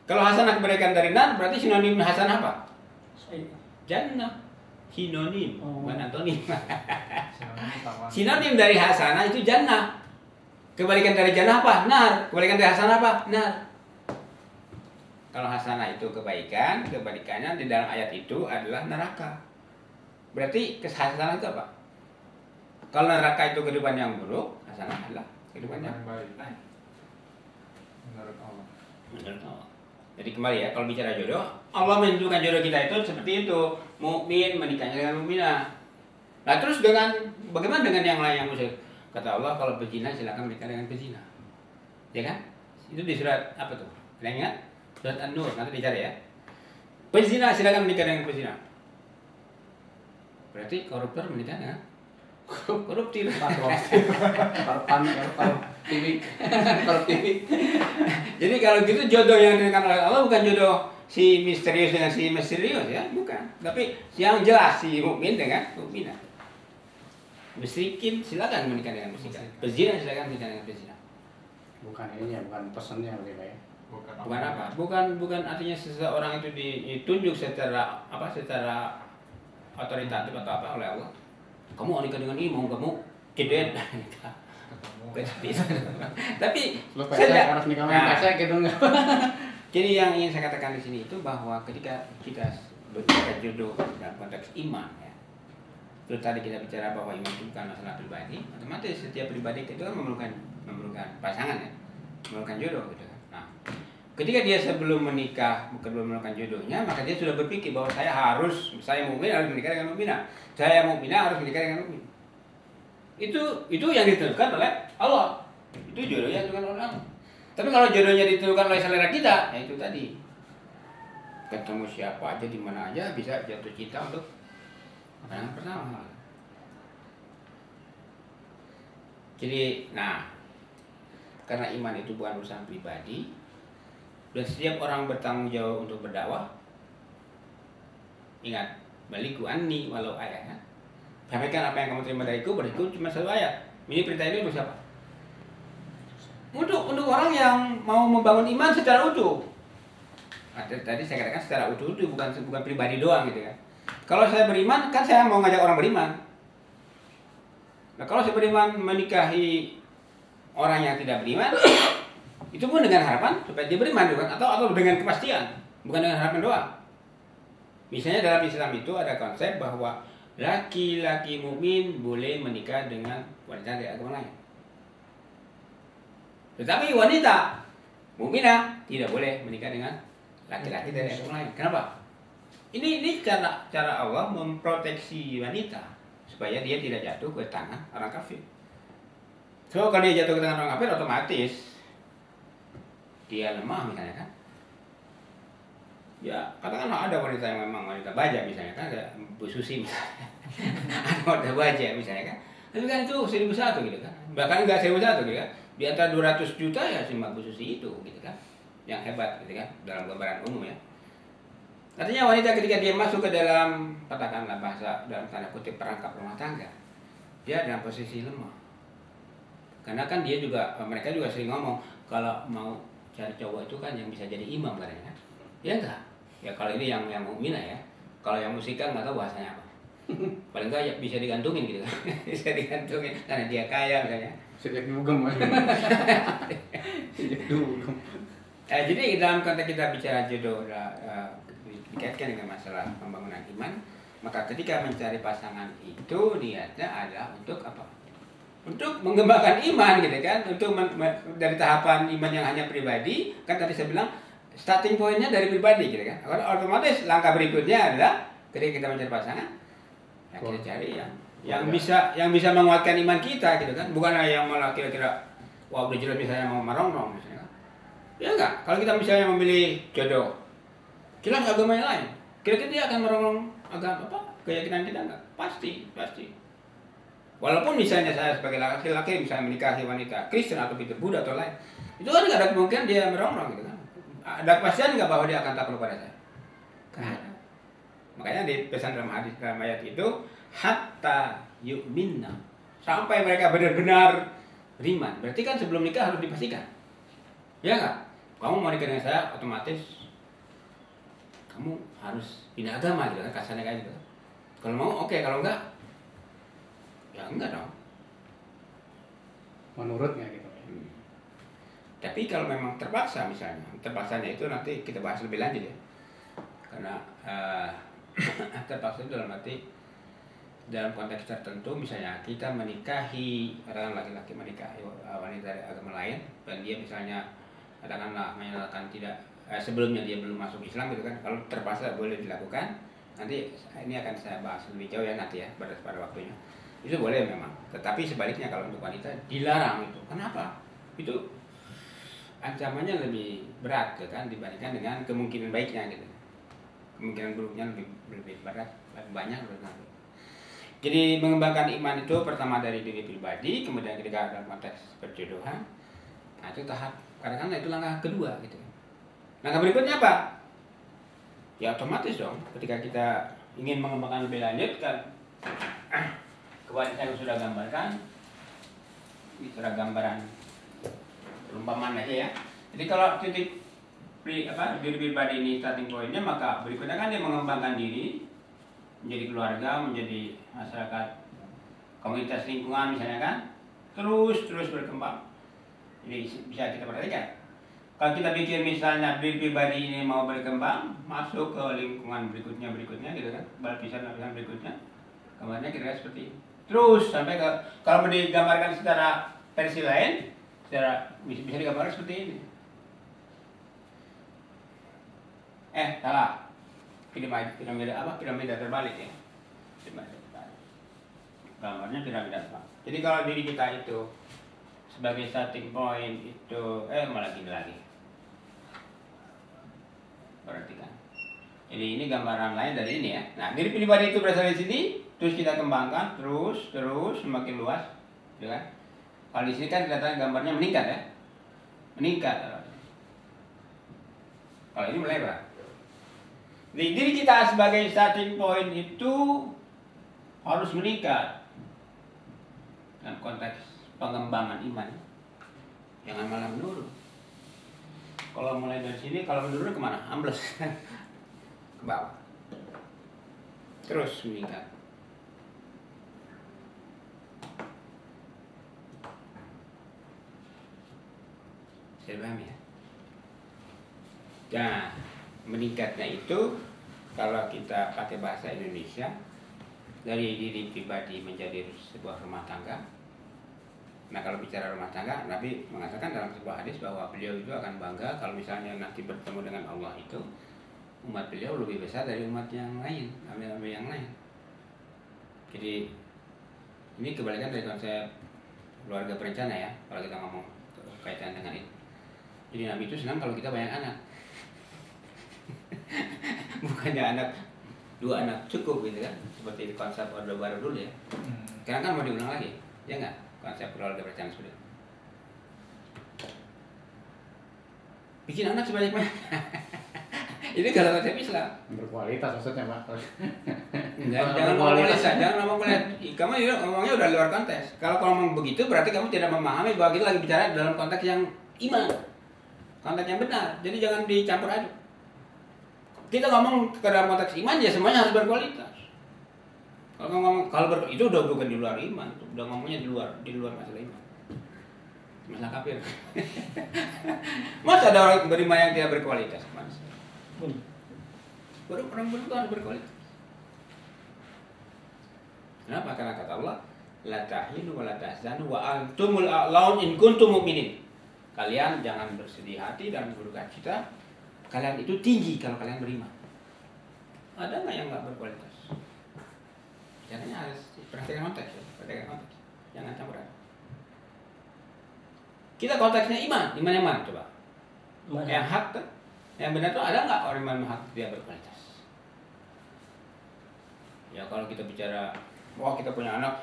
S1: Kalau hasanah kebalikan dari nar, berarti sinonim hasanah apa? Jannah. Sinonim, bukan antonim. Sinonim dari hasanah itu jannah. Kebalikan dari jannah apa? Nar. Kebalikan dari hasanah apa? Nar. Kalau hasanah itu kebaikan, kebalikannya di dalam ayat itu adalah neraka. Berarti hasanah itu apa? Kalau neraka itu kehidupan yang buruk, hasanah adalah kehidupan yang baik.
S2: Menurut Allah.
S1: Menurut Allah. Jadi kembali ya, kalau bicara jodoh, Allah menentukan jodoh kita itu seperti itu, mukmin menikahnya dengan mukminah. Nah, terus bagaimana dengan yang lain yang musyrik? Kata Allah, kalau pezina silakan menikah dengan pezina. Ya kan? Itu di surat apa tuh? Ada yang ingat? Surat An-Nur, nanti dicari ya. Pezina silakan menikah dengan pezina. Berarti koruptor menikah dengan koruptif. Jadi kalau gitu jodoh yang diberikan oleh Allah bukan jodoh si misterius dengan si misterius ya, bukan. Tapi yang jelas si mukmin dengan mukminah. Musyrikin silakan menikah dengan musyrikin. Pezina silakan menikah dengan pezina.
S4: Bukan ininya, bukan pesannya lebih baik.
S1: Bukan apa? Bukan artinya seseorang itu ditunjuk secara otoritatif atau apa oleh Allah. Kamu mau nikah dengan ini, mau kamu cedek. Tapi
S4: saya harus nikah dengan pesek gitu enggak.
S1: Jadi yang ingin saya katakan di sini itu bahwa ketika kita berbicara jodoh dalam konteks iman ya. Terus tadi kita bicara bahwa iman itu bukan masalah pribadi, otomatis setiap pribadi itu kan memerlukan pasangan ya, memerlukan jodoh gitu kan. Nah, ketika dia sebelum menikah belum memerlukan jodohnya, maka dia sudah berpikir bahwa saya mukmin harus menikah dengan mukminah, saya mukminah harus menikah dengan mukmin. Itu yang ditentukan oleh Allah. Itu jodoh yang ditentukan oleh Allah. Tapi kalau jodohnya ditentukan oleh selera kita, ya itu tadi. Ketemu siapa aja di mana aja bisa jatuh cinta untuk pandangan pertama. Jadi, karena iman itu bukan urusan pribadi, dan setiap orang bertanggung jawab untuk berdakwah. Ingat, baliku anni walau ayat. Sampaikan apa yang kamu terima dariku, beriku cuma satu ayat. Ini perintah ini untuk siapa? Untuk orang yang mau membangun iman secara utuh. Tadi saya katakan secara utuh itu bukan pribadi doang gitu kan. Kalau saya beriman, kan saya mau ngajak orang beriman. Nah, kalau saya beriman menikahi orang yang tidak beriman, Itu pun dengan harapan supaya dia beriman, bukan? Atau dengan kepastian, bukan dengan harapan doang. Misalnya dalam Islam itu ada konsep bahwa laki-laki mukmin boleh menikah dengan wanita dari agama lain. Tetapi wanita mukminah tidak boleh menikah dengan laki-laki dari agama lain. Kenapa? Ini cara Allah memproteksi wanita supaya dia tidak jatuh ke tangan orang kafir. So kalau dia jatuh ke tangan orang kafir, otomatis dia lemah misalnya kan. Ya, katakanlah ada wanita yang memang wanita baja misalnya kan, ada Bu Susi misalnya. Ada wanita baja misalnya kan. Tapi kan itu 1.001 gitu kan. Bahkan enggak 1.001 gitu kan. Di antara 200 juta ya si Mbak Bu Susi itu gitu kan. Yang hebat gitu kan dalam gambaran umum ya. Artinya wanita ketika dia masuk ke dalam, katakanlah bahasa dalam tanda kutip perangkap rumah tangga, dia dalam posisi lemah. Karena kan mereka juga sering ngomong kalau mau cari cowok itu kan yang bisa jadi imam katanya kan. Ya enggak? Ya kalau ini yang mukminah ya. Kalau yang musikal nggak tahu bahasanya apa. Paling enggak ya bisa digantungin gitu kan. Bisa digantungin karena dia kaya misalnya.
S4: Sejak dugem mas. Sejak dugem.
S1: Jadi dalam konteks kita bicara jodoh dikaitkan dengan masalah pembangunan iman, maka ketika mencari pasangan itu niatnya adalah untuk apa? Untuk mengembangkan iman gitu kan, untuk dari tahapan iman yang hanya pribadi, kan tadi saya bilang starting pointnya dari pribadi gitu kan. Otomatis langkah berikutnya adalah ketika kita mencari pasangan, ya kita cari yang bisa menguatkan iman kita gitu kan, bukan yang malah kira-kira wah udah jelas misalnya mau merongrong misalnya. Ya enggak, kalau kita misalnya memilih jodoh jelas agama yang lain, kira-kira dia akan merongrong agama apa? Keyakinan kita enggak? Pasti. Walaupun misalnya saya sebagai laki-laki misalnya menikahi wanita Kristen atau Buddha atau lain, itu kan nggak ada kemungkinan dia merongrong gitu kan. Ada kepastian nggak bahwa dia akan takluk pada saya? Kan ada. Makanya di pesan dalam hadis dalam ayat itu hatta yu'minna, sampai mereka benar-benar beriman. Berarti kan sebelum nikah harus dipastikan. Ya nggak? Kamu mau nikah dengan saya, otomatis kamu harus pindah agama gitu kan, kasarnya kayak gitu. Kalau mau oke, kalau enggak ya enggak dong.
S4: Menurutnya gitu.
S1: Tapi kalau memang terpaksa misalnya, terpaksanya itu nanti kita bahas lebih lanjut ya. Karena terpaksa itu dalam arti dalam konteks tertentu, misalnya kita menikahi, katakan laki-laki menikahi wanita dari agama lain dan dia misalnya katakanlah menyatakan tidak sebelumnya dia belum masuk Islam gitu kan, kalau terpaksa boleh dilakukan. Nanti ini akan saya bahas lebih jauh ya nanti ya pada waktunya. Itu boleh memang, tetapi sebaliknya kalau untuk wanita dilarang itu. Kenapa? Itu ancamannya lebih berat kan dibandingkan dengan kemungkinan baiknya gitu. Kemungkinan buruknya lebih berat, lebih banyak nanti. Jadi mengembangkan iman itu pertama dari diri pribadi, kemudian ketika dalam konteks perjodohan, nah itu tahap kadang-kadang itu langkah kedua gitu. Langkah berikutnya apa? Ya otomatis dong, ketika kita ingin mengembangkan lebih lanjut kan, kebanyakan saya sudah gambarkan, ini sudah gambaran perumpamaan aja ya. Jadi kalau titik diri pribadi ini starting pointnya, maka berikutnya kan dia mengembangkan diri menjadi keluarga, menjadi masyarakat, komunitas lingkungan misalnya kan, terus berkembang. Jadi bisa kita perhatikan. Kalau kita pikir misalnya diri pribadi ini mau berkembang, masuk ke lingkungan berikutnya gitu kan, lapisan berikutnya, gambarnya kira-kira seperti ini. Terus sampai ke, kalau digambarkan secara versi lain, bisa digambarkan seperti ini. Salah. Piramida terbalik ya. Gambarnya piramida terbalik. Jadi kalau diri kita itu sebagai starting point itu malah gini lagi. Perhatikan. Jadi ini gambaran lain dari ini ya. Nah, diri pribadi itu berasal dari sini, terus kita kembangkan terus semakin luas, ya kan? Kalau di sini kan kelihatan gambarnya meningkat ya. Meningkat. Kalau ini melebar. Jadi diri kita sebagai starting point itu harus meningkat dalam konteks pengembangan iman. Jangan malah menurun. Kalau mulai dari sini, kalau menurun kemana? Ambles ke bawah. Terus meningkat. Bisa dipahami ya? Nah, meningkatnya itu kalau kita pakai bahasa Indonesia, dari diri pribadi menjadi sebuah rumah tangga. Nah, kalau bicara rumah tangga, Nabi mengatakan dalam sebuah hadis bahwa beliau itu akan bangga kalau misalnya nanti bertemu dengan Allah itu, umat beliau lebih besar dari umat yang lain, nabi-nabi yang lain. Jadi ini kebalikan dari konsep keluarga berencana ya, kalau kita ngomong kaitan dengan itu. Jadi Nabi itu senang kalau kita banyak anak. Bukannya anak, 2 anak cukup gitu kan, seperti konsep Orde Baru dulu ya. Sekarang kan mau diulang lagi, ya nggak, konsep keluarga berencana sudah. Bikin anak sebanyak-banyak. Ini kalau konsep Islam.
S4: Berkualitas maksudnya, Pak.
S1: Jangan ngomong kualitas, jangan ngomong kualitas. Kamu ngomongnya udah luar konteks. Kalau ngomong begitu berarti kamu tidak memahami bahwa kita lagi bicara dalam konteks yang iman, konteks yang benar. Jadi jangan dicampur aduk. Kita ngomong ke dalam konteks iman ya semuanya harus berkualitas. Kalau ngomong itu udah bukan di luar iman, udah ngomongnya di luar masalah iman. Masalah kafir. Masa ada orang beriman yang tidak berkualitas? Orang beriman harus berkualitas. Kenapa? Karena kata Allah, la tahinu wa la tahzanu wa antumul a'laun in kuntum mu'minin. Kalian jangan bersedih hati dan berduka cita. Kalian itu tinggi kalau kalian beriman. Ada nggak yang nggak berkualitas? Caranya harus perhatikan konteks, ya. Jangan campur aduk. Kita konteksnya iman yang mana coba? Yang hak, yang benar tuh ada nggak orang iman hak dia berkualitas? Ya kalau kita bicara, wah kita punya anak,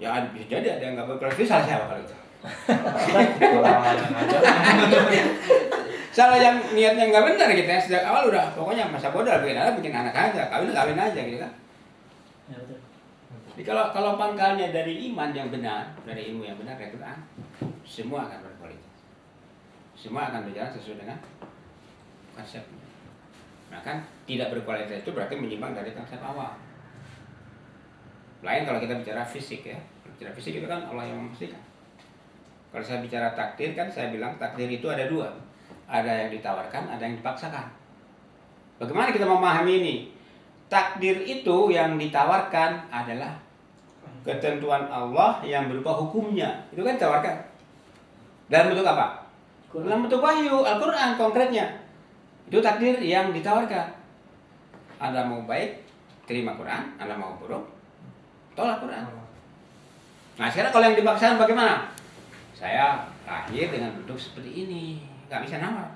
S1: ya bisa jadi ada yang nggak berkualitas, salah siapa kalau itu? Salah yang niatnya nggak benar gitu ya, sejak awal udah pokoknya masa bodoh bikin anak aja, kawin aja gitu kan.
S5: Ya, betul.
S1: Jadi kalau pangkalnya dari iman yang benar, dari ilmu yang benar, dari Quran, semua akan berkualitas. Semua akan berjalan sesuai dengan konsepnya. Nah kan tidak berkualitas itu berarti menyimpang dari konsep awal. Lain kalau kita bicara fisik ya, bicara fisik itu kan Allah yang memastikan. Kalau saya bicara takdir kan saya bilang takdir itu ada 2. Ada yang ditawarkan, ada yang dipaksakan. Bagaimana kita memahami ini? Takdir itu yang ditawarkan adalah ketentuan Allah yang berupa hukumnya. Itu kan ditawarkan. Dalam bentuk apa? Dalam bentuk wahyu, Al-Quran konkretnya. Itu takdir yang ditawarkan. Anda mau baik, terima Quran. Anda mau buruk, tolak Quran. Nah sekarang kalau yang dipaksakan bagaimana? Saya lahir dengan bentuk seperti ini. Nggak bisa nawar.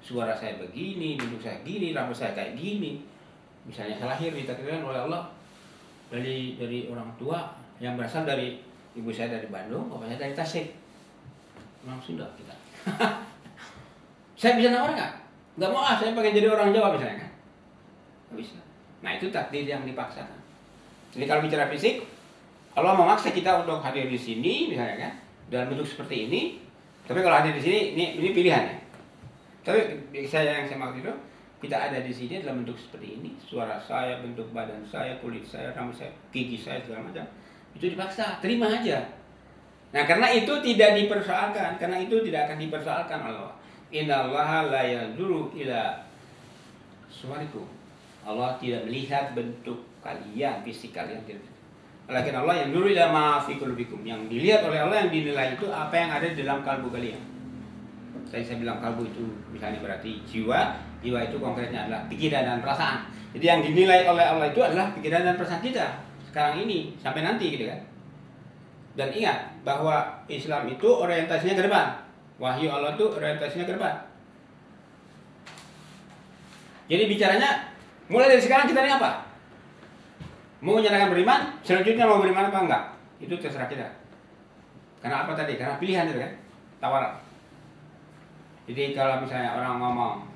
S1: Suara saya begini, bentuk saya gini, rambut saya kayak gini. Misalnya saya lahir ditakdirkan oleh Allah dari orang tua yang berasal dari ibu saya dari Bandung, bapak saya dari Tasik. Orang Sunda kita. Saya bisa nawar nggak? Nggak mau saya pengen jadi orang Jawa misalnya kan? Nggak bisa. Nah itu takdir yang dipaksakan. Jadi kalau bicara fisik, Allah memaksa kita untuk hadir di sini misalnya kan, dalam bentuk seperti ini. Tapi kalau hadir di sini, ini pilihannya. Tapi saya maksud itu, kita ada di sini dalam bentuk seperti ini. Suara saya, bentuk badan saya, kulit saya, rambut saya, gigi saya, segala macam. Itu dipaksa, terima aja. Nah karena itu tidak dipersoalkan, karena itu tidak akan dipersoalkan Allah. Innallaha la yanzuru ila suwarikum. Allah tidak melihat bentuk kalian, fisik kalian tidak. Walakin Allah yang dulu ila ma fi qulubikum. Yang dilihat oleh Allah, yang dinilai itu apa yang ada di dalam kalbu kalian. Saya bilang kalbu itu misalnya berarti jiwa. Jiwa itu konkretnya adalah pikiran dan perasaan. Jadi yang dinilai oleh Allah itu adalah pikiran dan perasaan kita sekarang ini sampai nanti gitu kan. Dan ingat bahwa Islam itu orientasinya ke depan. Wahyu Allah itu orientasinya ke depan. Jadi bicaranya mulai dari sekarang kita ini apa? Mau menyatakan beriman, selanjutnya mau beriman apa enggak? Itu terserah kita. Karena apa tadi? Karena pilihan itu kan, tawaran. Jadi kalau misalnya orang ngomong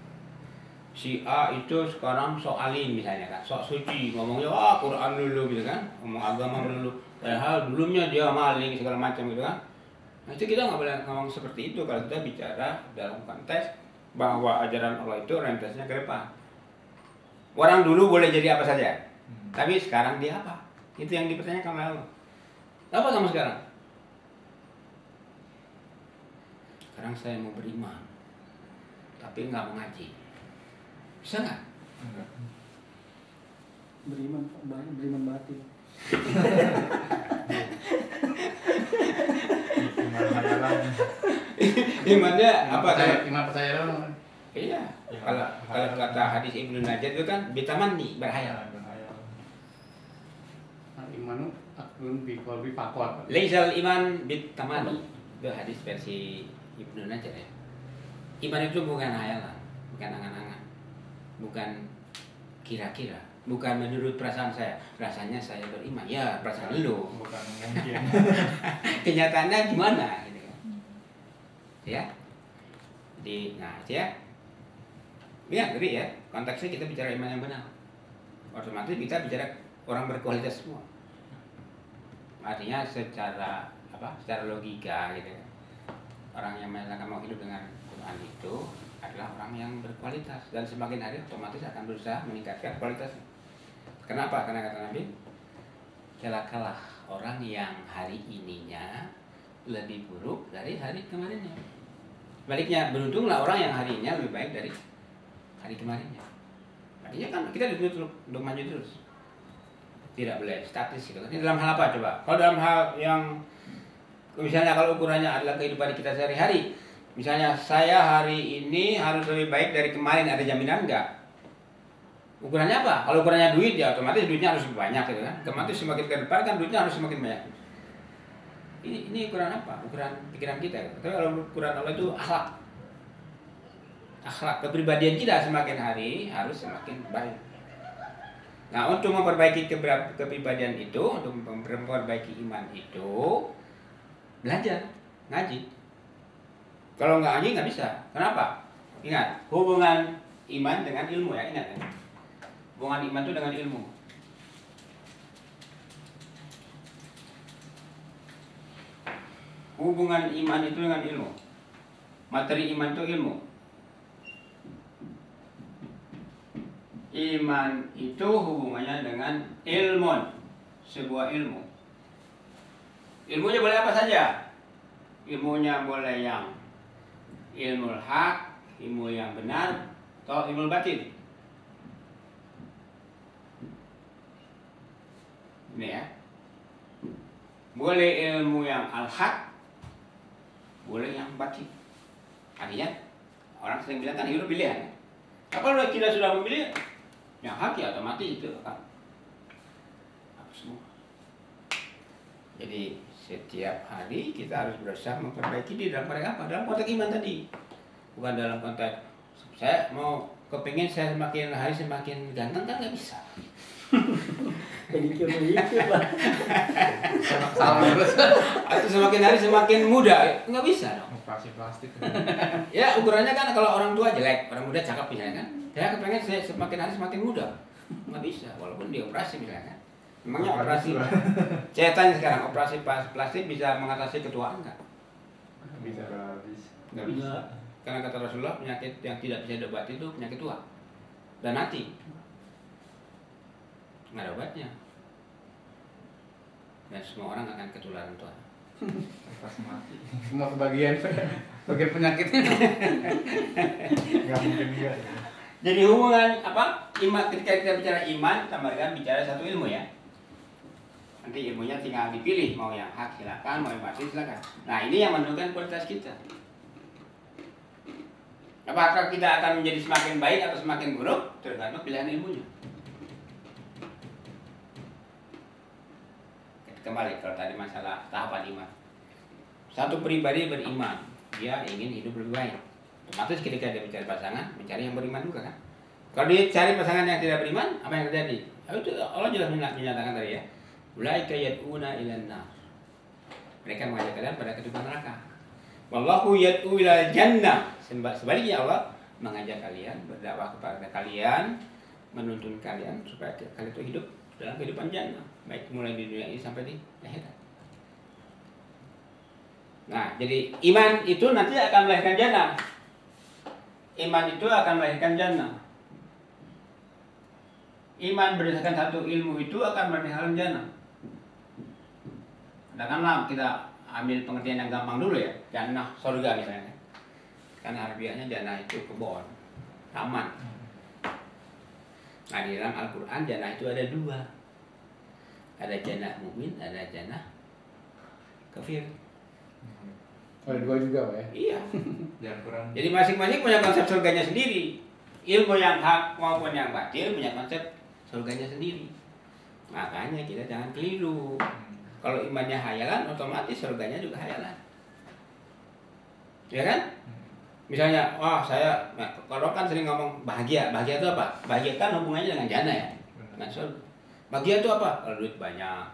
S1: si A itu sekarang sok alim misalnya kan, sok suci, ngomongnya wah Quran dulu gitu kan, ngomong agama dulu. Padahal dulunya dia maling segala macam gitu kan. Nah itu kita nggak boleh ngomong seperti itu kalau kita bicara dalam konteks bahwa ajaran Allah itu orientasinya ke depan. Orang dulu boleh jadi apa saja, tapi sekarang dia apa? Itu yang dipertanyakan oleh Allah. Apa kamu sekarang? sekarang saya mau beriman, tapi nggak mau ngaji. Bisa nggak?
S2: Enggak.
S4: Beriman, beriman batin.
S2: Iman hayalan.
S1: Imannya apa?
S4: Iman percaya dong.
S1: Iya.
S2: Ya,
S1: Kalau kata hadis Ibnu Najjar itu kan bitamanni, berhayal.
S2: Berhayal.
S4: Imanu aklun bi qalbi faqat.
S1: Laisal iman bitamani. Itu hadis versi Ibnu Najjar ya. Iman itu bukan hayalan, bukan angan-angan, bukan kira-kira, bukan menurut perasaan saya. Rasanya saya beriman. Ya, perasaan lu.
S2: Bukan mungkin.
S1: Kenyataannya gimana gitu kan. Ya. Jadi, nah, ya. Ya, ngeri ya. Konteksnya kita bicara iman yang benar. Otomatis kita bicara orang berkualitas semua. Artinya secara apa? Secara logika gitu kan. Orang yang menyatakan mau hidup dengan Quran itu adalah orang yang berkualitas, dan semakin hari otomatis akan berusaha meningkatkan kualitasnya. Kenapa? Karena kata Nabi, celakalah orang yang hari ininya lebih buruk dari hari kemarinnya. Baliknya, beruntunglah orang yang hari ininya lebih baik dari hari kemarinnya. Artinya kan kita dituntut untuk maju terus. Tidak boleh statis gitu kan. Ini dalam hal apa coba? Kalau dalam hal yang misalnya kalau ukurannya adalah kehidupan kita sehari-hari, misalnya saya hari ini harus lebih baik dari kemarin, ada jaminan enggak? Ukurannya apa? Kalau ukurannya duit ya otomatis duitnya harus lebih banyak gitu kan. Otomatis semakin ke depan kan duitnya harus semakin banyak. Ini ukuran apa? Ukuran pikiran kita. Tapi kalau ukuran Allah itu akhlak. Akhlak, kepribadian kita semakin hari harus semakin baik. Nah, untuk memperbaiki kepribadian itu, untuk memperbaiki iman itu, belajar, ngaji. Kalau nggak ngaji nggak bisa. Kenapa? Ingat, hubungan iman dengan ilmu ya, ingat ya. Hubungan iman itu dengan ilmu. Hubungan iman itu dengan ilmu. Materi iman itu ilmu. Iman itu hubungannya dengan ilmun, sebuah ilmu. Ilmunya boleh apa saja. Ilmunya boleh yang ilmu hak, ilmu yang benar, atau ilmu batin. Ini ya. Boleh ilmu yang al-haq, boleh yang batin. Artinya orang sering bilang kan hidup pilihan. Kalau kita sudah memilih yang hak ya otomatis itu kan apa semua. Jadi setiap hari kita harus berusaha memperbaiki diri dalam konteks apa? Dalam konteks iman tadi. Bukan dalam konteks saya mau kepingin saya semakin hari semakin ganteng kan nggak bisa.
S4: Mikir lah. Salah terus.
S1: Atau semakin hari semakin muda nggak bisa dong.
S2: Operasi plastik.
S1: Ya ukurannya kan kalau orang tua jelek, orang muda cakep misalnya kan. Saya kepengen saya semakin hari semakin muda. Nggak bisa, walaupun dioperasi misalnya kan. Memangnya operasi saya tanya sekarang, operasi plastik bisa mengatasi ketuaan nggak?
S2: Bisa.
S1: Nggak bisa. Karena kata Rasulullah, penyakit yang tidak bisa diobati itu penyakit tua dan mati. Nggak ada obatnya. Dan semua orang akan ketularan tua.
S2: Pas mati.
S4: Semua bagian penyakitnya.
S2: Nggak mungkin enggak.
S1: Jadi hubungan apa? Iman, ketika kita bicara iman, tambahkan bicara satu ilmu ya. Nanti ilmunya tinggal dipilih, mau yang hak silakan, mau yang batin silakan. Nah ini yang menentukan kualitas kita. Apakah kita akan menjadi semakin baik atau semakin buruk? Tergantung pilihan ilmunya. Kembali kalau tadi masalah tahapan iman. Satu pribadi beriman, dia ingin hidup lebih baik. Otomatis ketika dia mencari pasangan, mencari yang beriman juga kan. Kalau dia cari pasangan yang tidak beriman, apa yang terjadi? Itu Allah jelas menyatakan tadi ya. Ulaika yad'una ilan nar. Mereka mengajak kalian pada kehidupan neraka. Wallahu yad'u ilal jannah. Sebaliknya Allah mengajak kalian, berdakwah kepada kalian, menuntun kalian supaya kalian itu hidup dalam kehidupan jannah, baik mulai di dunia ini sampai di akhirat. Nah, jadi iman itu nanti akan melahirkan jannah. Iman itu akan melahirkan jannah. Iman berdasarkan satu ilmu itu akan melahirkan jannah. Katakanlah kita ambil pengertian yang gampang dulu ya, jannah, surga misalnya. Kan harfiahnya jannah itu kebun, taman. Nah di dalam Al-Quran jannah itu ada dua. Ada jannah mukmin, ada jannah kafir.
S4: Oh, ada dua juga, Pak ya?
S1: Iya.
S2: Jangan kurang.
S1: Jadi masing-masing punya konsep surganya sendiri. Ilmu yang hak maupun yang batil punya konsep surganya sendiri. Makanya kita jangan keliru. Kalau imannya hayalan, otomatis surganya juga hayalan. Ya kan? Misalnya, wah saya, nah, kalau kan sering ngomong bahagia. Bahagia itu apa? Bahagia kan hubungannya dengan jannah ya. Dengan surga. Bahagia itu apa? Kalau duit banyak,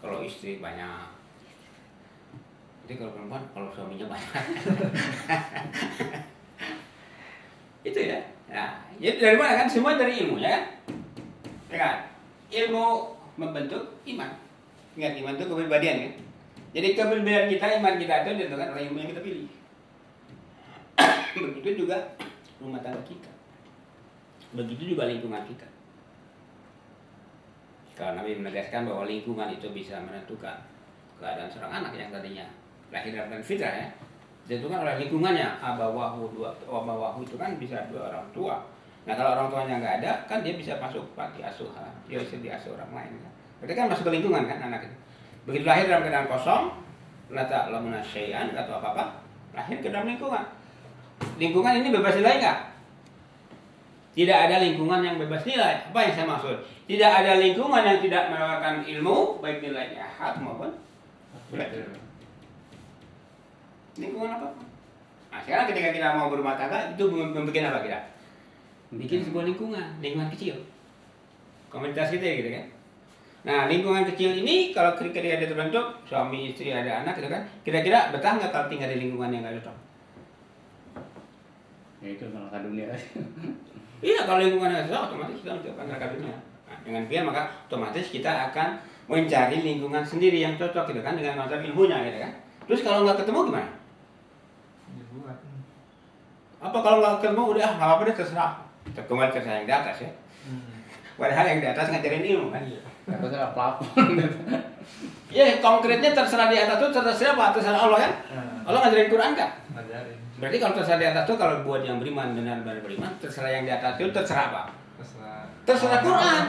S1: kalau istri banyak. Jadi kalau perempuan, kalau suaminya banyak. Itu ya. Nah, jadi dari mana kan? Semua dari ilmu ya kan? Ya kan? Ilmu membentuk iman. Ingat, iman itu kepribadian kan? Jadi kepribadian kita, iman kita itu ditentukan oleh ilmu yang kita pilih. Begitu juga rumah tangga kita. Begitu juga lingkungan kita. Kalau Nabi menegaskan bahwa lingkungan itu bisa menentukan keadaan seorang anak yang tadinya lahir dan fitrah ya, ditentukan oleh lingkungannya. Abawahu itu kan bisa dua orang tua. Nah kalau orang tuanya nggak ada, kan dia bisa masuk panti asuhan, dia bisa diasuh orang lain. Kan? Berarti kan masuk ke lingkungan kan anak itu. Begitu lahir dalam keadaan kosong, la ta'lamuna syai'an atau apa-apa, lahir ke dalam lingkungan. Lingkungan ini bebas nilai nggak? Tidak ada lingkungan yang bebas nilai. Apa yang saya maksud? Tidak ada lingkungan yang tidak menawarkan ilmu, baik nilainya hak maupun batil. Lingkungan apa? Nah sekarang ketika kita mau berumah tangga, itu membuat apa kita? Bikin sebuah lingkungan kecil. Komunitas kita gitu kan. Nah lingkungan kecil ini kalau ketika dia terbentuk, suami istri ada anak gitu kan, kira-kira betah nggak kalau tinggal di lingkungan yang nggak cocok?
S4: Ya itu neraka dunia.
S1: Iya, kalau lingkungan yang cocok otomatis kita menciptakan neraka dunia. Nah, dengan demikian maka otomatis kita akan mencari lingkungan sendiri yang cocok gitu kan dengan konsep ilmunya gitu kan. Terus kalau nggak ketemu gimana?
S2: Dibuat.
S1: Apa kalau nggak ketemu udah nggak apa-apa deh terserah. Kembali ke saya yang di atas ya. Padahal yang di atas ngajarin ilmu kan.
S4: Atau saya plafon.
S1: Ya konkretnya terserah di atas itu terserah apa? Terserah Allah kan? Allah ngajarin Quran kan?
S2: Ngajarin.
S1: Berarti kalau terserah di atas itu kalau buat yang beriman benar-benar beriman, terserah yang di atas itu terserah apa? Terserah Quran.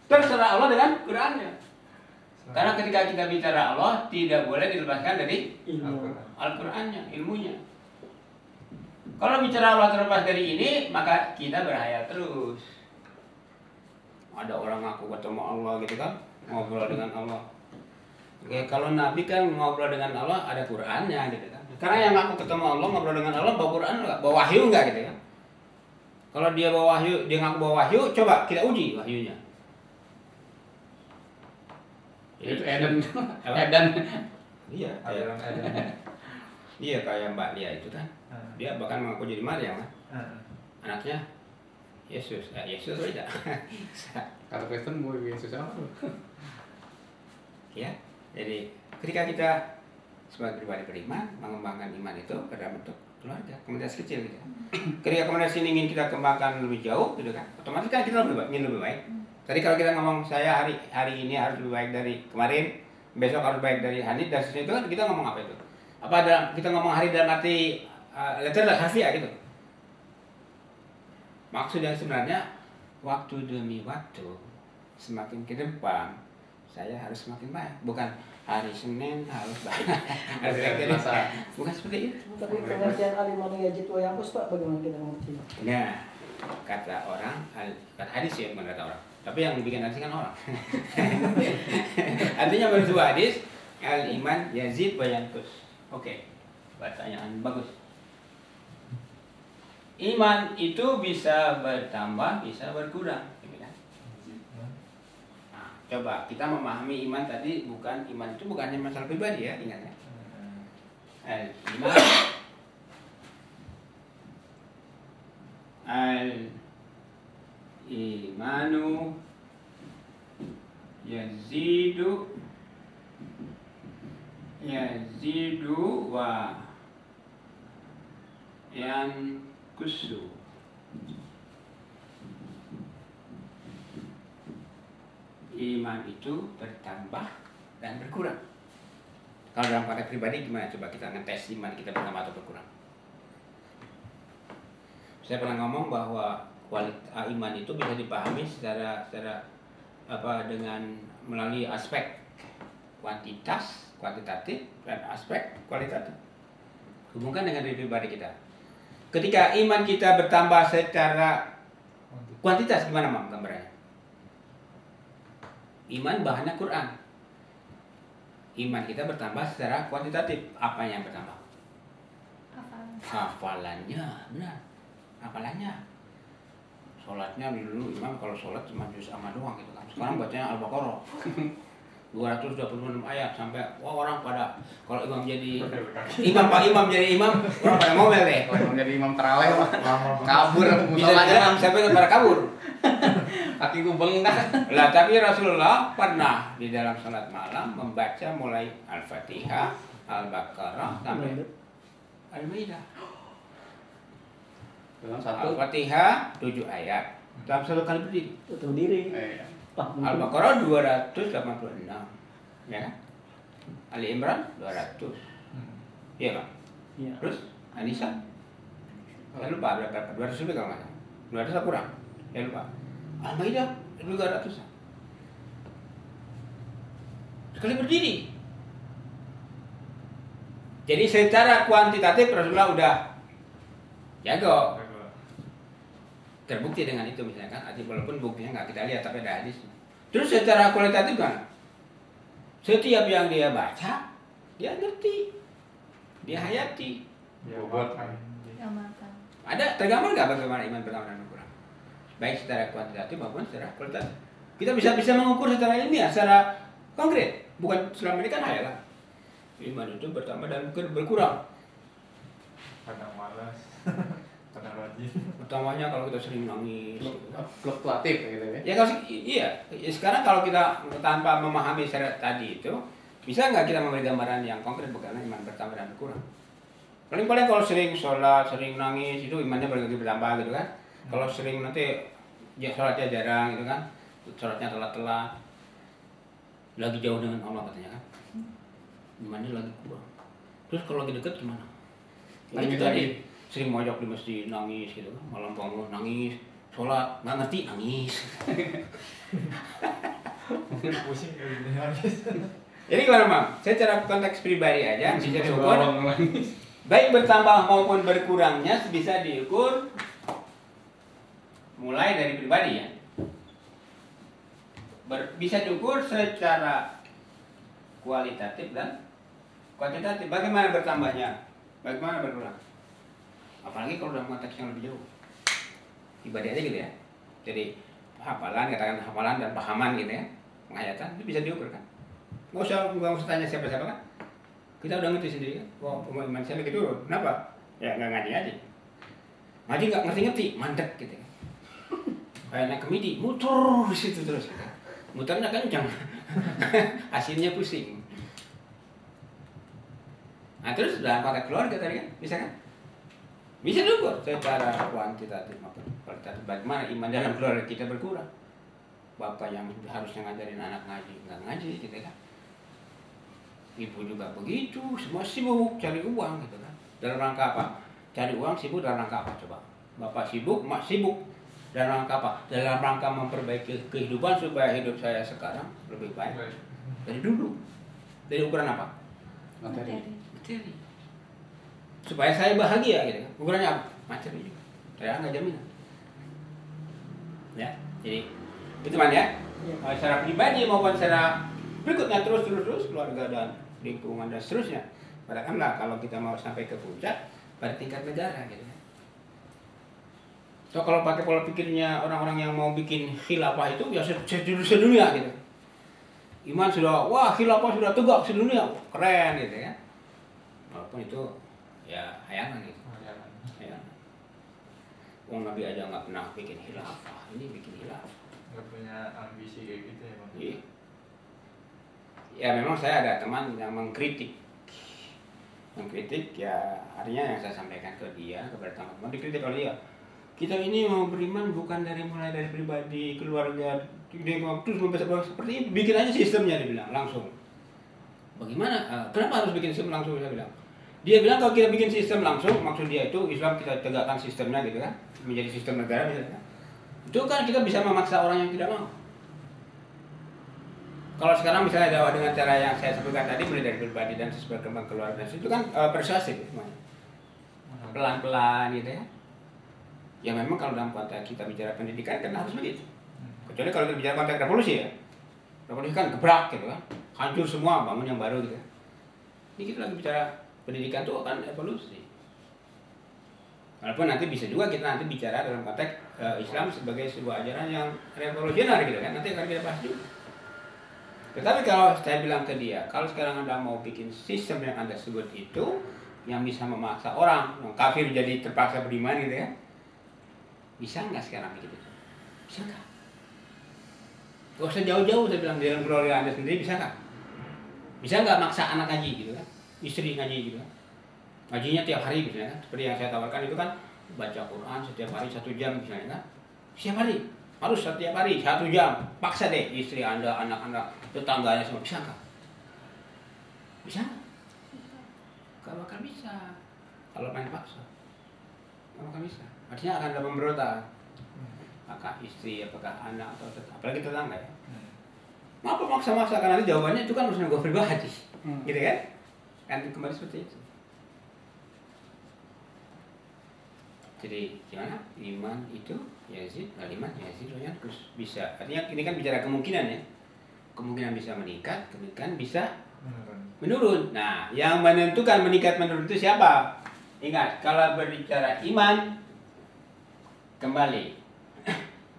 S1: Terserah Allah dengan Qurannya. Karena ketika kita bicara Allah tidak boleh dilepaskan dari Al-Qurannya, ilmunya. Kalau bicara Allah terlepas dari ini, maka kita berhayal terus. Ada orang ngaku ketemu Allah gitu kan, ngobrol dengan Allah. Oke, kalau Nabi kan ngobrol dengan Allah ada Qurannya gitu kan. Karena yang ngaku ketemu Allah ngobrol dengan Allah bawa Quran enggak, bawa wahyu enggak gitu kan. Kalau dia bawa wahyu, dia ngaku bawa wahyu, coba kita uji wahyunya.
S4: Itu Eden.
S1: Apa?
S4: Eden.
S1: Iya, kayak iya kayak Mbak Lia itu kan. Dia bahkan mengaku jadi Maryam kan. Anaknya Yesus. Yesus aja.
S4: Kata Kristen mau Yesus apa?
S1: Ya. Jadi ketika kita sebagai pribadi beriman mengembangkan iman itu ke dalam bentuk keluarga, komunitas kecil gitu. Ketika komunitas ini ingin kita kembangkan lebih jauh gitu kan, otomatis kan kita ingin lebih baik. Tadi kalau kita ngomong saya hari ini harus lebih baik dari kemarin, besok harus baik dari hari dan seterusnya itu kan kita ngomong apa itu? Apa kita ngomong hari dalam arti literal harfiah gitu? Maksud yang sebenarnya waktu demi waktu semakin ke depan saya harus semakin baik, bukan hari Senin harus baik. Harus baik dari bukan seperti itu.
S5: Tapi pengertian alimani yajid wa yaqus Pak, bagaimana kita mengerti?
S1: Nah, kata orang, kata hadis ya bukan kata orang. Tapi yang bikin hadis kan orang. Artinya menurut sebuah hadis, al-iman yazid wa yanqus. Oke, pertanyaan bagus. Iman itu bisa bertambah, bisa berkurang. Nah, coba kita memahami iman tadi bukan iman itu bukan hanya masalah pribadi ya, ingat ya. Iman al-imanu yazidu wa yanqusu. Iman itu bertambah dan berkurang. Kalau dalam konteks pribadi gimana? Coba kita ngetes iman kita bertambah atau berkurang. Saya pernah ngomong bahwa kualitas iman itu bisa dipahami secara dengan melalui aspek kuantitatif dan aspek kualitatif. Hubungkan dengan diri pribadi kita. Ketika iman kita bertambah secara kuantitas, gimana Mam gambarnya? Iman bahannya Quran. Iman kita bertambah secara kuantitatif. Apa yang bertambah? Hafalannya, benar. Hafalannya. Sholatnya dulu imam kalau sholat cuma juz amma doang gitu kan. Sekarang bacanya Al-Baqarah. 226 ayat sampai orang pada kalau imam jadi imam jadi imam orang pada ngomel deh.
S4: Kalau jadi imam tarawih mah kabur
S1: Bisa
S4: musolanya.
S1: dibilang sampai pada kabur.
S4: Kaki gue bengkak.
S1: Lah tapi Rasulullah pernah di dalam salat malam membaca mulai Al-Fatihah, Al-Baqarah sampai Al-Maidah.
S4: Dalam satu.
S1: Al-Fatihah 7 ayat dalam satu kali berdiri.
S5: Tutup diri.
S1: Al-Baqarah 286 ya. Ali Imran 200. Iya Pak.
S5: Iya.
S1: Terus Anisa saya lupa berapa 200 lebih kalau nggak salah. 200 kurang. Saya lupa. Al-Maidah 300. Sekali berdiri. Jadi secara kuantitatif Rasulullah udah jago. Terbukti dengan itu misalnya kan, walaupun buktinya nggak kita lihat tapi ada hadis. Terus secara kualitatif kan, setiap yang dia baca, dia ngerti, dia hayati.
S2: Ya buat
S3: Amalkan.
S1: Ada tergambar nggak bagaimana iman bertambah dan berkurang? Baik secara kuantitatif maupun secara kualitatif. Kita bisa mengukur secara ilmiah, secara konkret. Bukan selama ini kan hayalan. Iman itu bertambah dan berkurang.
S2: kadang malas, kadang rajin.
S1: Pertamanya kalau kita sering nangis.
S4: Fluktuatif gitu ya.
S1: Ya kalau iya, ya, sekarang kalau kita tanpa memahami syarat tadi itu, bisa nggak kita memberi gambaran yang konkret bagaimana iman bertambah dan berkurang? Paling-paling kalau sering sholat, sering nangis itu imannya bertambah gitu kan. Kalau sering nanti ya sholatnya jarang gitu kan, sholatnya telat-telat, lagi jauh dengan Allah katanya kan, imannya lagi kurang. Terus kalau lagi deket gimana?
S4: Nangis
S1: Itu tadi
S4: lagi.
S1: sering mojok di masjid nangis gitu kan, malam bangun nangis, sholat nggak ngerti nangis.
S2: Pusing kali ini habis.
S1: Jadi gimana Mam? Secara konteks pribadi aja bisa diukur.
S4: Bawang nangis.
S1: Baik bertambah maupun berkurangnya bisa diukur mulai dari pribadi ya. Bisa diukur secara kualitatif dan kuantitatif. Bagaimana bertambahnya? Bagaimana berkurang? Apalagi kalau dalam konteks yang lebih jauh. Ibadah aja gitu ya. Jadi hafalan, katakan hafalan dan pahaman gitu ya. Penghayatan itu bisa diukur kan. Nggak usah tanya siapa-siapa kan. Kita udah ngerti sendiri kan. Wah, iman saya lagi turun. Kenapa? Ya nggak ngaji aja. Ngaji nggak ngerti-ngerti, mandek gitu. Kayak naik ke midi, muter di situ terus. Gitu. Muternya kencang. Hasilnya pusing. Nah terus dalam konteks keluarga tadi kan, bisa kan? Bisa diukur secara kuantitatif maupun kualitatif. Bagaimana iman dalam keluarga kita berkurang? Bapak yang harusnya ngajarin anak ngaji, nggak ngaji gitu kan? Ibu juga begitu, semua sibuk cari uang gitu kan. Dalam rangka apa? Cari uang sibuk dalam rangka apa coba? Bapak sibuk, mak sibuk. Dalam rangka apa? Dalam rangka memperbaiki kehidupan supaya hidup saya sekarang lebih baik dari dulu. Dari ukuran apa?
S4: Materi.
S1: Materi. Supaya saya bahagia gitu kan. Ukurannya apa? Materi juga. Saya nggak jaminan. Ya, jadi itu man ya. Secara pribadi maupun secara berikutnya terus keluarga dan lingkungan dan seterusnya. Katakanlah kalau kita mau sampai ke puncak pada tingkat negara gitu kan. So kalau pakai pola pikirnya orang-orang yang mau bikin khilafah itu ya sedunia gitu. Iman sudah wah khilafah sudah tegak sedunia, keren gitu ya. Walaupun itu ya hayangan gitu. Ya. Wong Nabi aja nggak pernah bikin khilafah, ini bikin khilafah.
S2: Nggak punya ambisi kayak gitu ya Bang.
S1: Iya. Ya memang saya ada teman yang mengkritik ya artinya yang saya sampaikan ke dia kepada teman-teman dikritik oleh dia. Kita ini mau beriman bukan mulai dari pribadi, keluarga, terus membesar seperti itu, bikin aja sistemnya dibilang langsung. Bagaimana? Kenapa harus bikin sistem langsung? Saya bilang. Dia bilang kalau kita bikin sistem langsung, maksud dia itu Islam kita tegakkan sistemnya gitu kan, menjadi sistem negara misalnya. Itu kan kita bisa memaksa orang yang tidak mau. Kalau sekarang misalnya dakwah dengan cara yang saya sebutkan tadi, mulai dari pribadi dan berkembang keluar dan itu kan persuasif semuanya. Pelan-pelan gitu ya. Ya memang kalau dalam konteks kita bicara pendidikan kan harus begitu. Kecuali kalau kita bicara konteks revolusi ya. Revolusi kan gebrak gitu kan. Hancur semua, bangun yang baru gitu. Ini kita lagi bicara pendidikan itu akan evolusi. Walaupun nanti bisa juga kita nanti bicara dalam konteks Islam sebagai sebuah ajaran yang revolusioner gitu kan. Nanti akan kita bahas juga. Tetapi kalau saya bilang ke dia, kalau sekarang Anda mau bikin sistem yang Anda sebut itu, yang bisa memaksa orang, yang kafir jadi terpaksa beriman gitu ya, bisa nggak sekarang begitu? Bisa nggak? Gak usah jauh-jauh, saya bilang, di dalam keluarga Anda sendiri bisa nggak? Bisa nggak maksa anak ngaji gitu kan? Istri ngaji gitu kan? Ngajinya tiap hari misalnya kan? Seperti yang saya tawarkan itu kan, baca Quran setiap hari 1 jam misalnya kan? Setiap hari. Harus setiap hari 1 jam, paksa deh istri Anda, anak-anak, tetangganya semua, bisa nggak? Bisa nggak? Gak bakal bisa kalau main paksa. Gak bakal bisa. Artinya akan ada pemberontak. Apakah istri, apakah anak, atau apalagi tetangga ya. Kenapa maksa-maksa? Karena nanti jawabannya itu kan urusan gue pribadi, gitu kan? Kan kembali seperti itu. Jadi gimana? Iman itu Yazid, iman Yazid, terus bisa. Artinya ini kan bicara kemungkinan ya. Kemungkinan bisa meningkat, kemungkinan bisa menurun. Nah, yang menentukan meningkat menurun itu siapa? Ingat, kalau berbicara iman, kembali.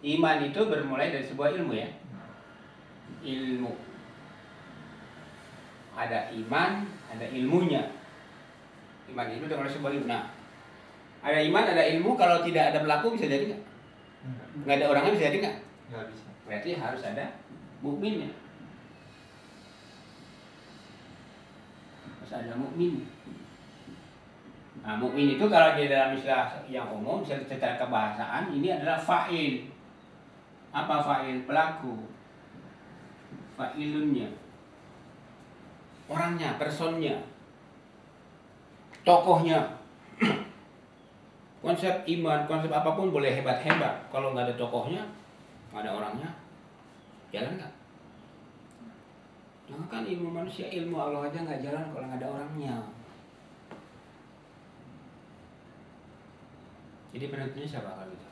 S1: Iman itu bermulai dari sebuah ilmu ya. Ilmu. Ada iman, ada ilmunya. Iman itu bermulai sebuah ilmu. Nah, ada iman, ada ilmu, kalau tidak ada pelaku bisa jadi nggak? Nggak ada orangnya bisa jadi nggak?
S2: Nggak bisa.
S1: Berarti harus ada mukminnya. Harus ada mukmin. Nah, mukmin itu kalau di dalam istilah yang umum secara kebahasaan ini adalah fa'il. Apa fa'il? Pelaku. Fa'ilunnya. Orangnya, personnya. Tokohnya. Konsep iman, konsep apapun boleh hebat-hebat. Kalau nggak ada tokohnya, nggak ada orangnya, jalan nggak? Jangan kan ilmu manusia, ilmu Allah aja nggak jalan kalau nggak ada orangnya. Jadi penentunya siapa kalau gitu?